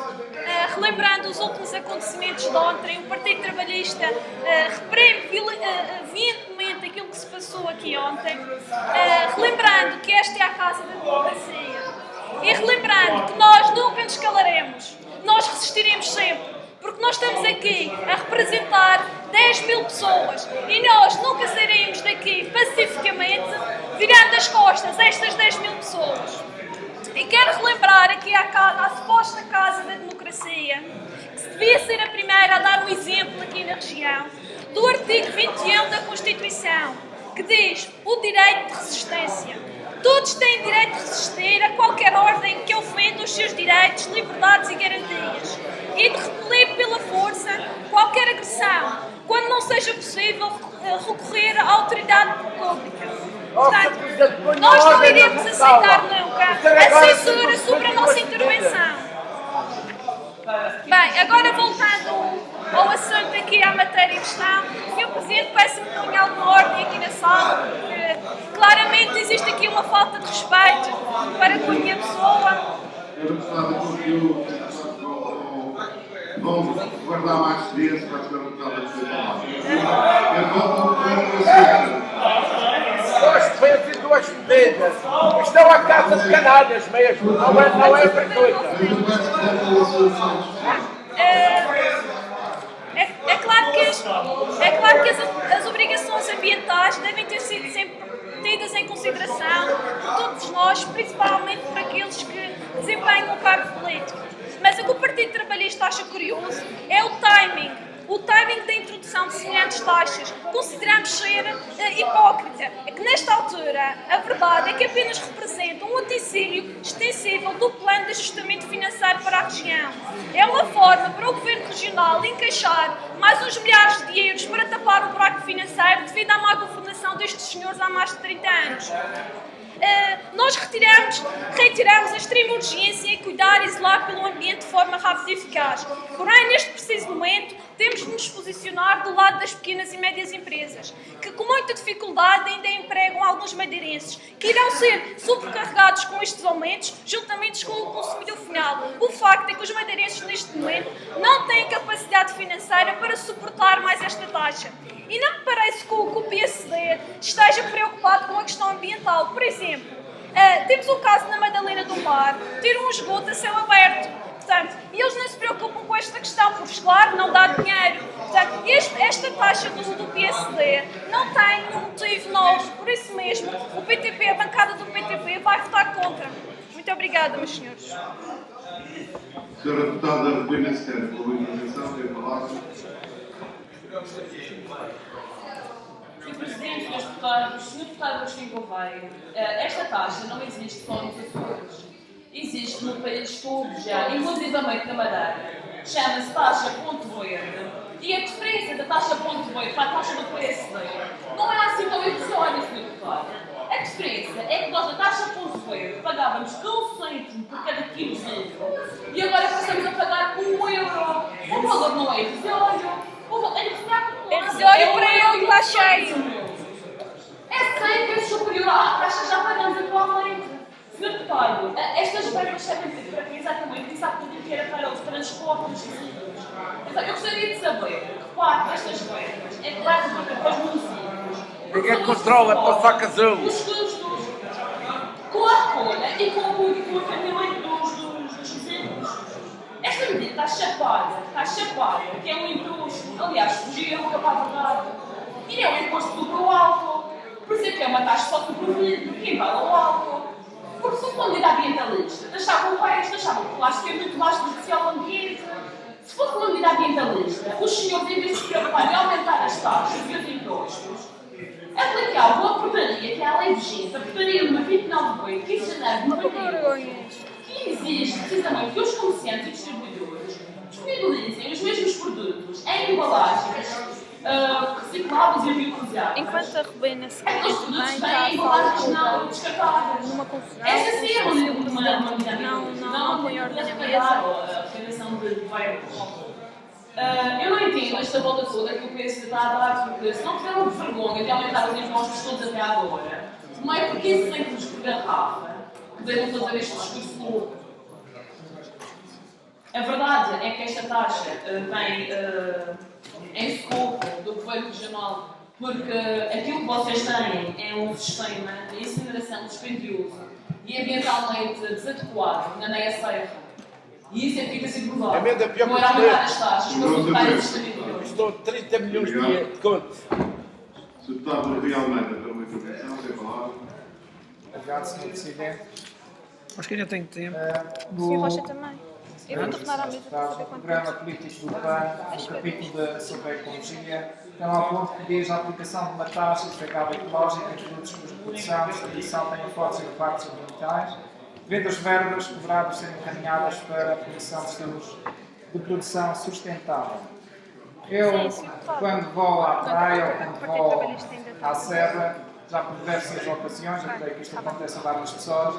Relembrando os últimos acontecimentos de ontem, o Partido Trabalhista repreende veementemente aquilo que se passou aqui ontem, relembrando que esta é a casa da democracia e relembrando que nós nunca nos calaremos, nós resistiremos sempre. Porque nós estamos aqui a representar 10 mil pessoas e nós nunca sairemos daqui pacificamente virando as costas a estas 10 mil pessoas. E quero relembrar aqui à suposta Casa da Democracia, que se devia ser a primeira a dar um exemplo aqui na região, do artigo 21 da Constituição, que diz o direito de resistência. Todos têm direito de resistir a qualquer ordem que ofenda os seus direitos, liberdades e garantias e de repelir pela força qualquer agressão, quando não seja possível recorrer à autoridade pública. Portanto, nós não iremos aceitar nunca a censura sobre a nossa intervenção. Bem, agora voltando ao assunto aqui, à matéria em questão, Sr. Presidente, peço-me que tenha alguma ordem aqui na sala, porque claramente existe aqui uma falta de respeito para com a minha pessoa. Eu gostava que eu vou guardar mais silêncio para a senhora deputada de duas medidas. Isto é uma casa de canalhas mesmo, não é gratuita. É claro que as obrigações ambientais devem ter sido sempre tidas em consideração por todos nós, principalmente por aqueles que desempenham um cargo político. Mas o que o Partido Trabalhista acha curioso é o timing da introdução de semelhantes taxas. Consideramos ser hipócrita. É que nesta altura a verdade é que apenas representa um utensílio extensível do plano de ajustamento financeiro para a região. É uma forma para o Governo Regional encaixar mais uns milhares de euros para tapar o buraco financeiro devido à má governação destes senhores há mais de 30 anos. Nós reiteramos a extrema urgência em cuidar e zelar pelo ambiente de forma rápida e eficaz. Porém, neste preciso momento, temos de nos posicionar do lado das pequenas e médias empresas, que com muita dificuldade ainda empregam alguns madeirenses, que irão ser sobrecarregados com estes aumentos, juntamente com o consumidor final. O facto é que os madeirenses, neste momento, não têm capacidade financeira para suportar mais esta taxa. E não me parece que o PSD esteja preocupado com a questão ambiental. Por exemplo, temos um caso na Madalena do Mar, ter um esgoto a céu aberto. Portanto, e eles não se preocupam com esta questão, porque, claro, não dá dinheiro. Portanto, esta taxa do PSD não tem um motivo novo. Por isso mesmo, o PTP, a bancada do PTP, vai votar contra. Muito obrigada, meus senhores. Senhora Deputada Regina Sequeira, pela intervenção, tem a palavra. Sr. Presidente, Srs. Deputados, Sr. Deputado Agostinho Gouveia, esta taxa não existe só nos Açores, existe no país todo já, inclusivamente na Madeira. Chama-se taxa Ponte Verde e a diferença da taxa Ponte Verde para a taxa do PSD não é assim tão irrisória, Sr. Deputado. A diferença é que nós na taxa Ponte Verde pagávamos 1 cêntimo por cada quilo de vidro e agora passamos a pagar 1 euro. O valor não é irrisório. É irrisório para ele que está cheio. É 100 vezes superior à taxa que já pagamos atualmente. Sr. Deputado, estas verbas servem para quem exatamente disse há pouco que era para os transportes dos resíduos. Então, eu gostaria de saber que parte destas verbas é claro para os municípios. Ninguém controla, para saca azul. Os custos com a recolha e com o atendimento dos resíduos. Esta medida está chapada, que é um imposto, aliás, fugir é uma verdade. E é um imposto sobre o álcool. Por isso é que é uma taxa só sobre o vidro, que embala o álcool. Porque se fosse uma medida ambientalista, deixavam o resto, deixavam o plástico é muito mais prejudicial ao ambiente. Se fosse uma medida ambientalista, os senhores, em vez de se preocuparem em aumentar as taxas e os impostos, aplicavam a portaria, que é a lei vigente, a portaria número 29 de 15 de janeiro de 98, que exige precisamente que os comerciantes e distribuidores disponibilizem os mesmos produtos em embalagens recicláveis e reutilizáveis associadas. Enquanto a Rubena se quer Nós intervém, bem está a igualdades não falar descartáveis. numa confusão, Essa sim é uma não dinâmica põe ordem na respeitar mesa. a regeneração de verbos. Eu não entendo esta volta toda que o PS está a dar, porque se não tiveram vergonha de aumentar os impostos todos até agora, não é por 15 cêntimos por garrafa que devem fazer este discurso louco. A verdade é que esta taxa vem em escopo do governo regional, porque aquilo que vocês têm é um sistema de incineração dispendioso e ambientalmente desadequado na Neia Serra. E isso é que fica assim provado. Emenda pior Não que era o aumentar as taxas, mas aumentar o sistema de Estou 30 milhões de contos. Se deputado Rui Almeida, para uma intervenção, tem a palavra. Obrigado, Sr. Presidente. Acho que ainda tenho tempo. Sim, Rocha também. Eu vou tornar à mesa para No saber quanto programa tempo. político do PAN, no capítulo sobre a ecologia, tem lá um ponto que diz a aplicação de uma taxa de pegada ecológica em produtos cuja produção e distribuição tenham fortes impactos ambientais, devendo as verbas cobradas serem encaminhadas para a produção de estilos de produção sustentável. Eu, quando vou à praia ou quando vou à serra, já por diversas ocasiões, eu creio que isto acontece a várias pessoas,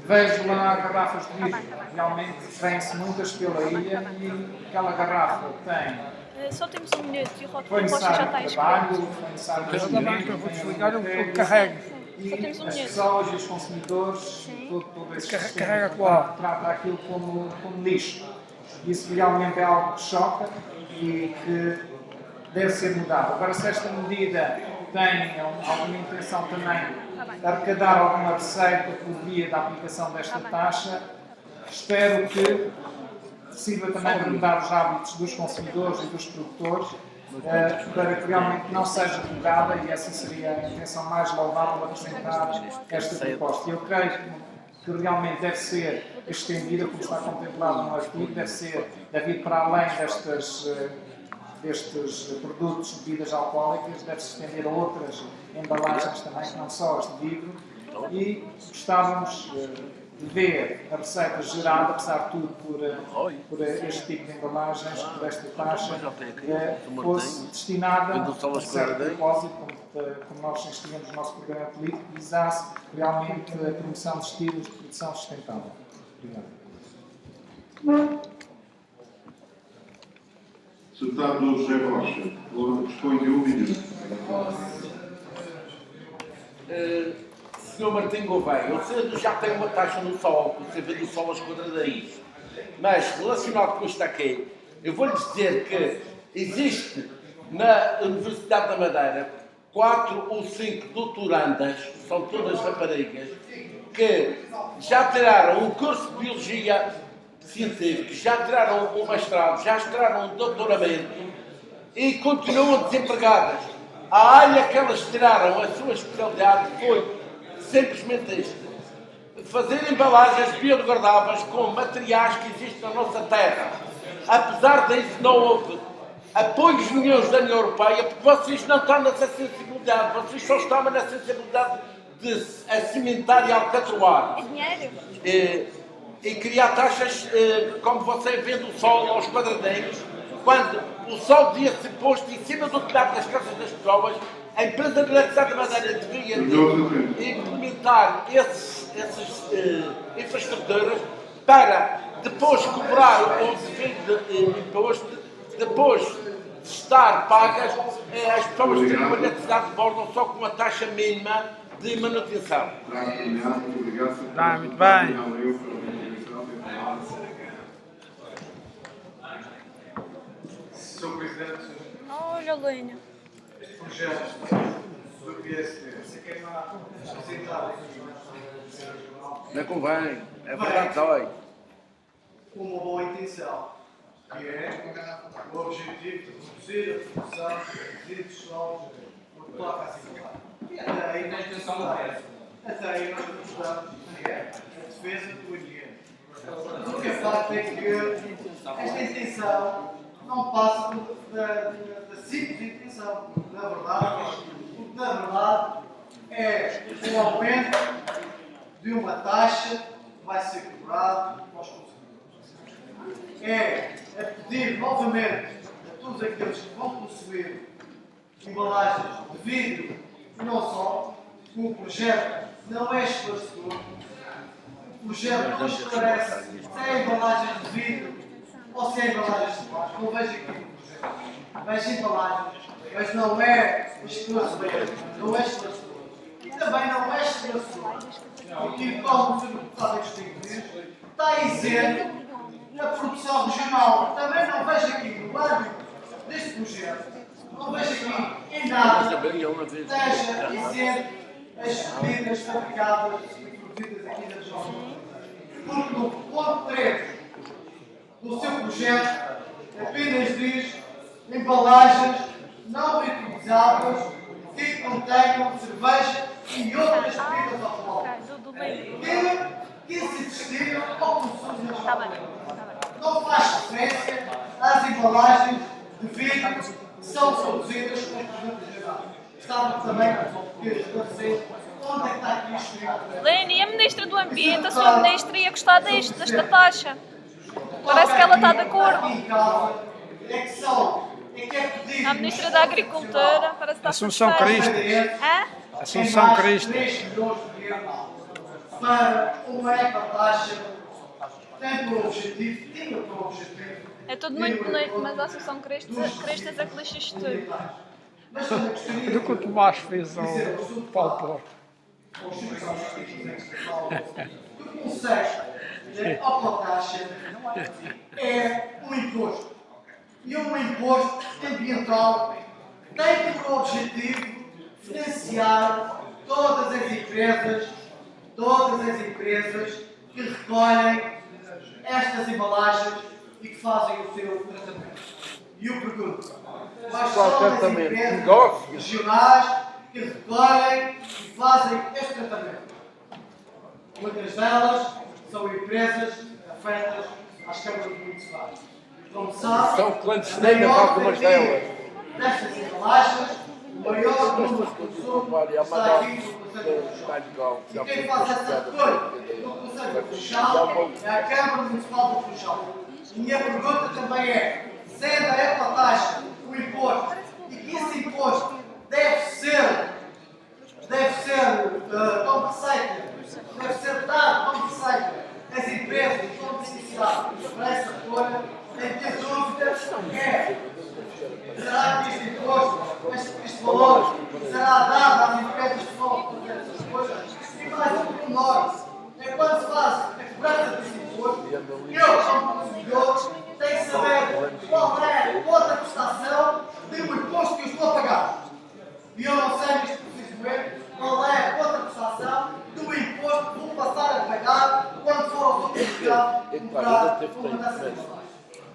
vejo lá garrafas de vidro. Realmente vêm-se muitas pela ilha e aquela garrafa tem. Só temos um minuto e o Foi Rocha já necessário está trabalho, escrito. foi necessário Eu investimento, vou foi desligar, eu necessário carrego. Só temos e um as minuto. pessoas e os consumidores, todo esse Carrega sistema qual? trata aquilo como lixo. Isso realmente é algo que choca e que deve ser mudado. Agora, se esta medida tem alguma intenção também de arrecadar alguma receita por via da aplicação desta taxa, espero que sirva também para mudar os hábitos dos consumidores e dos produtores, para que realmente não seja cobrada, e essa seria a intenção mais louvável de apresentar esta proposta. Eu creio que realmente deve ser estendida, como está contemplado no artigo, deve ir para além destes produtos de bebidas alcoólicas, deve-se estender a outras embalagens também, que não só as de vidro, e gostávamos de ver a receita gerada, apesar de tudo, por este tipo de embalagens, por esta taxa, fosse destinada a certo propósito, como nós insistimos no nosso programa político, que visasse realmente a promoção de estilos de produção sustentável. Obrigado. Deputado José Rocha, dispõe de 1 minuto. Sr. Martim Gouveia, o senhor já tem uma taxa no sol, você vê do sol aos quadradinhos. Mas, relacionado com isto aqui, eu vou-lhe dizer que existe na Universidade da Madeira 4 ou 5 doutorandas, são todas raparigas, que já tiraram um curso de Biologia Científica, já tiraram um mestrado, já tiraram um doutoramento e continuam desempregadas. A área que elas tiraram, a sua especialidade, foi simplesmente isto: fazer embalagens biodegradáveis com materiais que existem na nossa terra. Apesar disso, não houve apoios nenhums da União Europeia, porque vocês não estão nessa sensibilidade, vocês só estão na sensibilidade de cimentar e alcatroar. É dinheiro? E criar taxas, como você vê do sol aos quadradinhos, quando o sol devia ser posto em cima do telhado das casas das pessoas. A empresa de eletricidade da Madeira devia implementar essas infraestruturas para depois cobrar o devido imposto, depois de estar pagas, as pessoas terem uma eletricidade de bordo só com uma taxa mínima de manutenção. Muito bem. Sr. Presidente, Olha, Lenha. este projeto do PSD, você quer apresentar aqui Não convém, é verdade, dói. com uma boa intenção, que é o objetivo de reduzir a produção de resíduos sólidos no que toca à cidade. E até aí nós estamos que é a defesa do ambiente. O que é facto é que esta intenção não passa da simples intenção. Na verdade, é um aumento de uma taxa que vai ser cobrada aos consumidores. É a pedir novamente a todos aqueles que vão consumir embalagens de vidro, e não só, o projeto não é esclarecedor. O projeto não esclarece se é embalagens de vidro ou se é embalagens de plástico. Não vejo aqui no projeto. Vejo embalagens, mas não é esclarecedor. Não é esclarecedor. E também não é esclarecedor. Porque, como o Sr. Deputado Agostinho diz, está isento na produção regional. Também não vejo aqui no âmbito deste projeto, não vejo aqui em nada que esteja isento as bebidas fabricadas e produzidas aqui na região. Porque no ponto 3 do seu projeto apenas diz embalagens não reutilizáveis que contenham cerveja e outras bebidas alcoólicas que se destinam ao consumo nacional. Não faz referência às embalagens de vidro que são produzidas com produtos regionais. Gostava também de esclarecer onde é que está aqui escrito. Lene, e a Ministra do Ambiente, a sua Ministra ia gostar desta taxa? Parece que ela está de acordo. A Ministra da Agricultura parece que está Assunção satisfeita. Cristas. Hã? Assunção Cristas. 3 milhões de euros para uma ecotaxa tem por objetivo, tinha por objetivo. É tudo muito bonito, mas a Assunção Cristas é que lixa isto tudo. Mas também gostaria Do que o Tomás fez ao Paulo Porto. que o conceito de ecotaxa é um imposto. E um imposto ambiental tem por objetivo financiar todas as empresas que recolhem estas embalagens e que fazem o seu tratamento. E eu pergunto, quais são as empresas regionais que recolhem e fazem este tratamento? Muitas delas são empresas afetas às câmaras municipais. Como sabe, são clandestinas algumas delas. Destas embalagens, o maior número de consumo está aqui no Conselho do Funchal. E quem faz essa recolha no Conselho do Funchal é a Câmara Municipal do Funchal. E a minha pergunta também é, sendo a ecotaxa o imposto, e que esse imposto deve ser como receita, deve ser dado como receita às empresas que estão beneficiadas para essa recolha, a minha dúvida é, será que este imposto, este valor, será dado às empresas que vão fazer essas coisas? E mais um pormenor, é quando se faz a cobrança desse imposto, eu, como consumidor, tenho que saber qual é outra prestação de um imposto que eu estou a pagar. E eu não sei neste preciso momento qual é a outra prestação do imposto que vou passar a pagar quando for ao supermercado comprar uma dessas embalagens.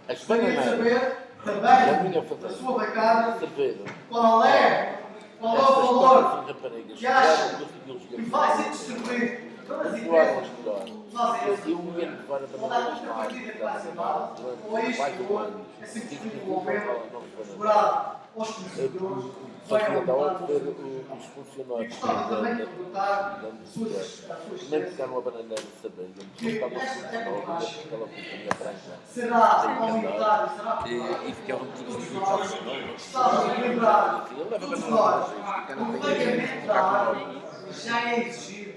As Queria bananeiras, saber a também minha da sua bancada cerveja, qual é o valor raparigas, que acha que vai ser distribuído pelas empresas que fazem esse e o dinheiro de fora também não dá contrapartida com essa base, ou é isto é simplesmente um aumento cobrado aos consumidores, vai aumentar os funcionários gostava também de perguntar nem suas pegaram a bananeira de cerveja, que estavam esta ecotaxa aquela companhia branca será aumentada, será e ficavam todos os gostava de lembrar todos nós o pagamento da água já é exigido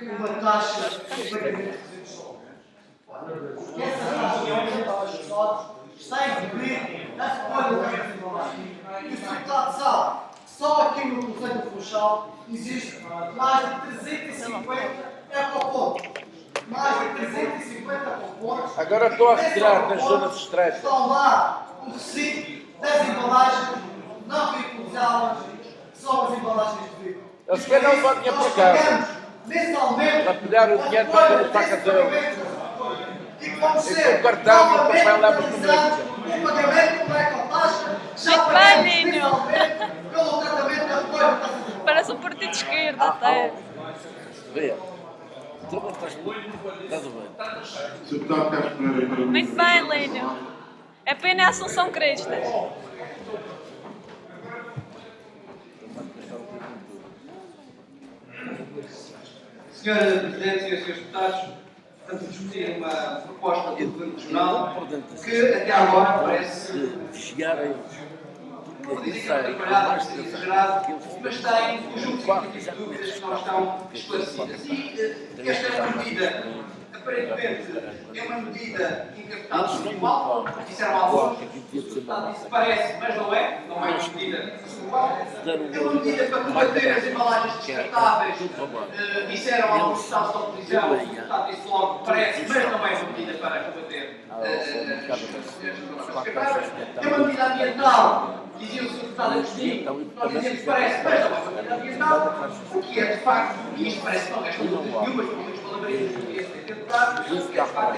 uma taxa de pagamento de resíduos sólidos. E essa taxa de pagamento de resíduos sólidos está incluída na recolha das embalagens. E o Sr. Deputado sabe que só aqui no Conselho do Funchal existe mais de 350 ecopontos. Mais de 350 ecopontos. Agora estou a retirar das zonas estreitas. Estão lá o recibo das embalagens não reutilizáveis, que são as embalagens de vidro. Eles querem não só dinheiro para casa. Mensalmente, Para pegar o dinheiro para ter para casa. e que vamos E ser com o cartão e o novamente papel leva penalizados o pagamento da ecotaxa, já Muito bem, pagamos Ninho. mensalmente pelo tratamento da recolha dessas embalagens. Parece um partido de esquerda até. Vê, tu não estás bem. Sr. Deputado Carlos Pereira, para Muito bem, Lênio. É pena a Assunção Cristas. Senhora Presidente, Senhores Deputados, estamos a discutir uma proposta do Governo Regional que até agora parece Chegarem Como dizem que é trabalhado, que é exagerado, mas tem o conjunto de dúvidas que não estão esclarecidas. E esta é uma medida, aparentemente, é uma medida em capital individual, disseram alguns, portanto, isso parece, mas não é uma medida pessoal. É uma medida para combater as embalagens descartáveis, disseram alguns estados de oposição, portanto, isso logo parece, mas não é uma medida para combater é uma medida ambiental, dizia o Sr. Deputado Agostinho, nós dizemos que parece, mas não é uma medida ambiental, o que é de facto, e isto parece que não resta dúvida nenhuma, pelo menos palavrões que podia ser tentado, o que é de facto é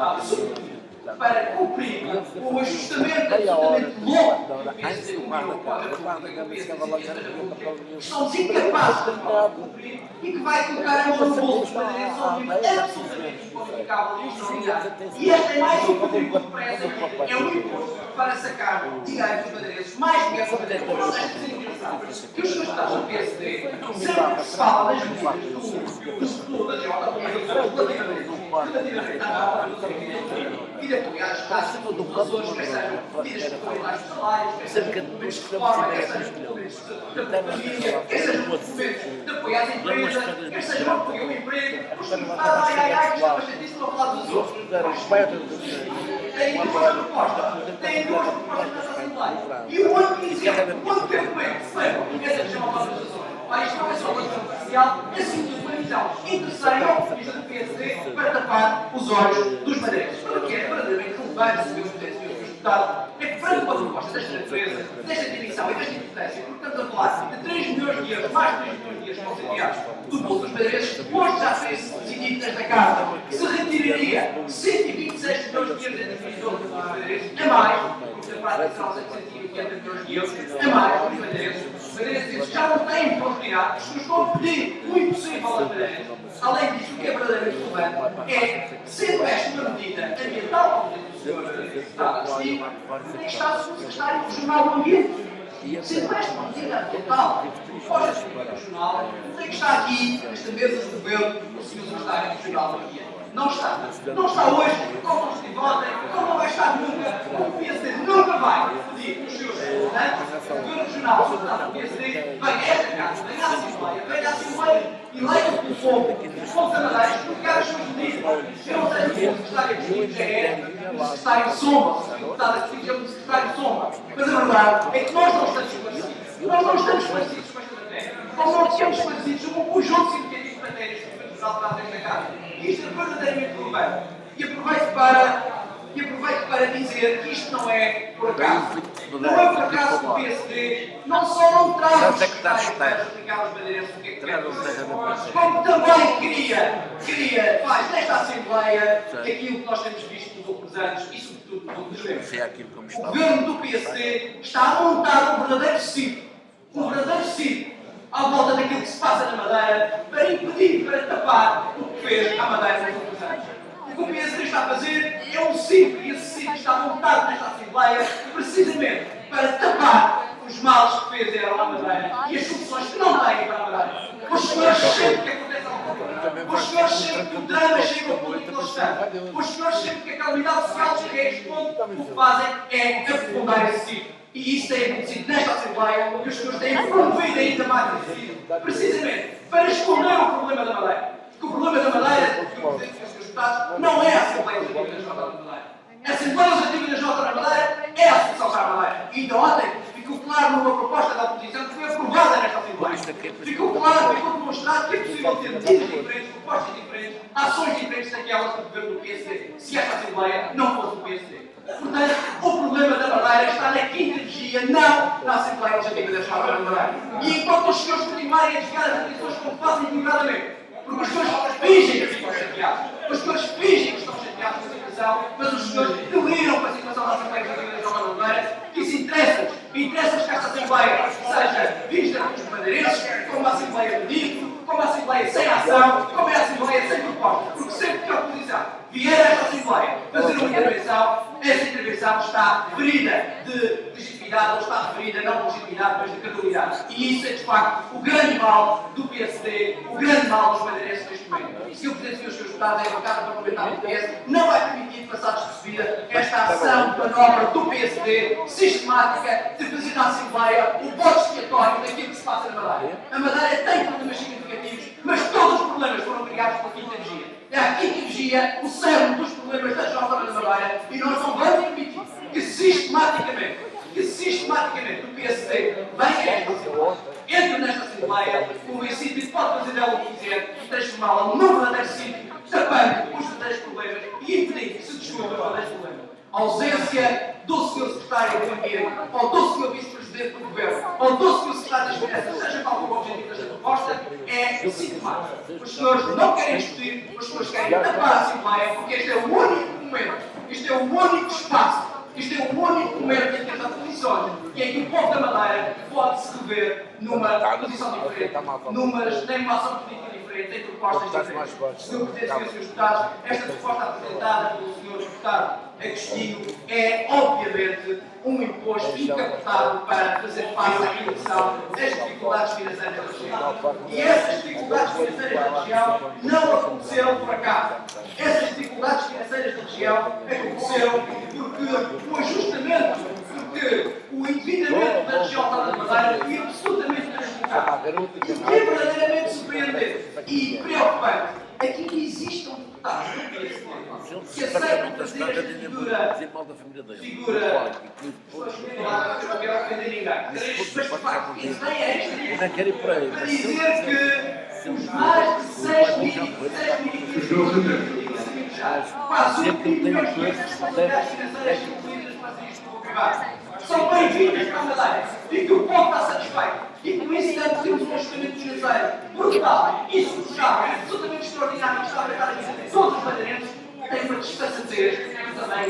absurdo para cumprir o ajustamento absolutamente louco que quer dizer o são incapazes de cumprir e que vai colocar a mão no bolso dos madeirenses absolutamente inqualificável e extraordinário. E este é mais um contributo para essa medida. É um imposto para sacar dinheiro dos madeirenses, mais dinheiro dos madeirenses. Não deixe de ser engraçado que os senhores estados do PSD sempre que se fala das medidas do setor da Jota, relativamente à e de apoiar as taxas de valores, quer sejam medidas de apoio aos salários, quer sejam medidas de reforma, quer sejam medidas de família, quer sejam movimentos de apoio às empresas, quer sejam apoio ao emprego, os que estão a falar dos outros. Tem duas propostas nessa Assembleia. E o ano que quanto tempo é que se leva essa questão a falar dos outros? Isto não é só uma questão comercial, é simplesmente uma questão interesseira do PSD para tapar os olhos dos madeirenses. Para que é verdadeiramente relevante, senhores deputados, é que perante uma proposta desta natureza, desta dimensão e desta importância, porque estamos a falar de 3 milhões de euros, mais de 3 milhões de euros que vão ser enviados do bolso dos madeirenses, hoje já fez decidido nesta Casa que se retiraria 126 milhões de euros em divisão dos madeirenses, a mais, porque na prática serão 780 milhões de euros, a mais dos madeirenses. Os madeirenses já não têm oportunidade, os que estão a pedir o impossível aos madeirenses. Além disso, o que é verdadeiramente relevante é, sendo esta uma medida ambiental, como diz o Sr. Deputado Agostinho, tem que estar o secretário regional do ambiente. Sendo esta uma medida ambiental, fora do regional, tem que estar aqui, nesta mesa de governo, o Sr. Secretário Regional do Ambiente. Não está. Não está hoje, como não estive ontem, como não vai estar nunca, o PSD nunca vai pedir os seus representantes, o governo regional, o deputado do PSD, venha a esta casa, venha à Assembleia e leia pelo povo, os povos da Madeira, explicar as suas medidas. Eu não sei se o secretário Agostinho já é o secretário Sombra, o deputado Agostinho já é o secretário Sombra, mas a verdade é que nós não estamos esclarecidos. Nós não estamos esclarecidos com esta matéria. Nós não estamos esclarecidos sobre um conjunto significativo de matérias que o governo regional traz nesta casa. E isto é verdadeiramente relevante. E aproveito para dizer que isto não é por acaso. Não é por acaso que o PSD não só não traz os secretários para explicar aos madeirenses o que é que quer, como também faz nesta Assembleia aquilo que nós temos visto nos últimos anos e sobretudo nos últimos tempos. O governo do PSD está a montar um verdadeiro circo à volta daquilo que se passa na Madeira para impedir, para tapar o que fez à Madeira nos últimos anos. O que o PSD está a fazer é um circo e esse circo está montado nesta Assembleia precisamente para tapar os males que fizeram à Madeira e as soluções que não têm para a Madeira. Os senhores sempre que acontece alguma coisa, os senhores sempre que o drama chega ao ponto que eles estão, os senhores sempre que a calamidade social chega a este ponto, o que fazem é aprofundar esse circo. E isso tem acontecido nesta Assembleia, que os senhores têm promovido ainda mais esse circo, precisamente para esconder o problema da Madeira. Porque o problema da Madeira, que eu digo aos senhores deputados, não é a Assembleia Legislativa da Jota da Madeira. A Assembleia Legislativa da Jota da Madeira é a solução para a Madeira. E ainda ontem ficou claro numa proposta da oposição que foi aprovada nesta Assembleia. Ficou claro, ficou demonstrado que é possível ter medidas diferentes, propostas diferentes, ações diferentes daquelas do governo do PSD, se esta Assembleia não fosse do PSD. Portanto, o problema da Madeira está na quinta energia, não na Assembleia Legislativa da Jota da Madeira. E enquanto os senhores continuarem a desviar as atenções como fazem equivocadamente, porque os senhores fingem que estão chateados, os senhores fingem que estão chateados com a situação, mas os senhores deliram com a situação da Assembleia Legislativa da Jota da Madeira, que isso interessa-vos que esta Assembleia seja vista pelos madeirenses como uma Assembleia medíocre, como uma Assembleia sem ação, como é a Assembleia sem proposta. Porque sempre que a oposição vier a esta Assembleia fazer uma intervenção, essa intervenção está ferida de legitimidade, ou está ferida não de legitimidade, mas de credibilidade. E isso é, de facto, o grande mal do PSD, o grande mal dos madeirenses neste momento. E se o Presidente e os seus deputados, a bancada parlamentar do PS, não vai permitir passar despercebida esta ação de manobra do PSD, sistemática, de fazer na Assembleia o voto expiatório daquilo que se passa na Madeira. A Madeira tem problemas significativos, mas todos os problemas foram criados pela Quinta Vigia. É a Quinta Vigia o cerne dos problemas da Jovem da Madeira e nós não vamos permitir que sistematicamente o PSD venha entre nesta Assembleia convencido de que pode fazer dela o que quiser e transformá-la num verdadeiro sítio, tapando os verdadeiros problemas e impedindo que se discuta os verdadeiros problemas. A ausência do Sr. Secretário do Ambiente, ou do Sr. Vice-Presidente do Governo, ou do Sr. Secretário das Finanças, seja qual for o objetivo desta proposta, é sintomático. Os senhores não querem discutir, os senhores querem tapar a Assembleia, porque este é o único momento, este é o único espaço, este é o único momento em que as oposições e em que o povo da Madeira pode se rever numa posição diferente, numa ação política diferente, em propostas diferentes. Sr. Presidente e Srs. Deputados, esta proposta apresentada pelo Sr. Deputado Agostinho é, obviamente, um imposto incapacitado para fazer face à redução das dificuldades financeiras da região. E essas dificuldades financeiras da região não aconteceram por acaso. Essas dificuldades financeiras da região aconteceram porque o ajustamento, porque o endividamento da região da Madeira foi absolutamente injustificado. O que é verdadeiramente surpreendente e preocupante é que existam deputados do PSD que aceitam fazer esta figura. Eu não quero ofender ninguém. Mas de facto, isso nem é isto. Para dizer que os mais de 6 mil quase 1 milhões de responsabilidades financeiras incluídas para isto do privado são bem-vindas para a Madeira e que o povo está satisfeito. E com isso temos um ajustamento financeiro brutal, insuportável, absolutamente extraordinário, que está a afetar a vida de todos os madeirenses, tem uma desfaçatez também.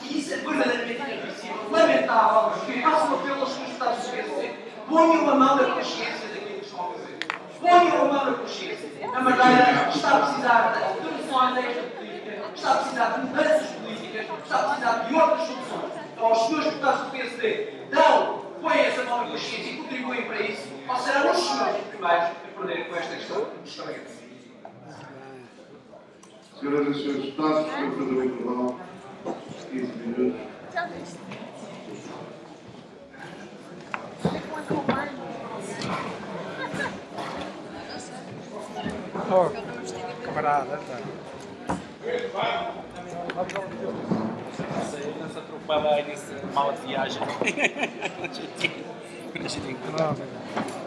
E isso é verdadeiramente inadmissível, lamentável, que façam apelo aos seus deputados do PSD. Ponham a mão na consciência daquilo que estão a fazer. Ponham a mão na consciência. A Madeira está a precisar de soluções desta política, está a precisar de mudanças políticas, está a precisar de outras soluções. Então, os senhores deputados do PSD põem essa mão na consciência e contribuem para isso, ou serão os senhores primeiros a perder com esta questão. Muito obrigado. Senhoras e senhores deputados, vamos fazer o intervalo. 15 minutos. Oh, camarada, Essa tropada aí desse mal de viagem. Não,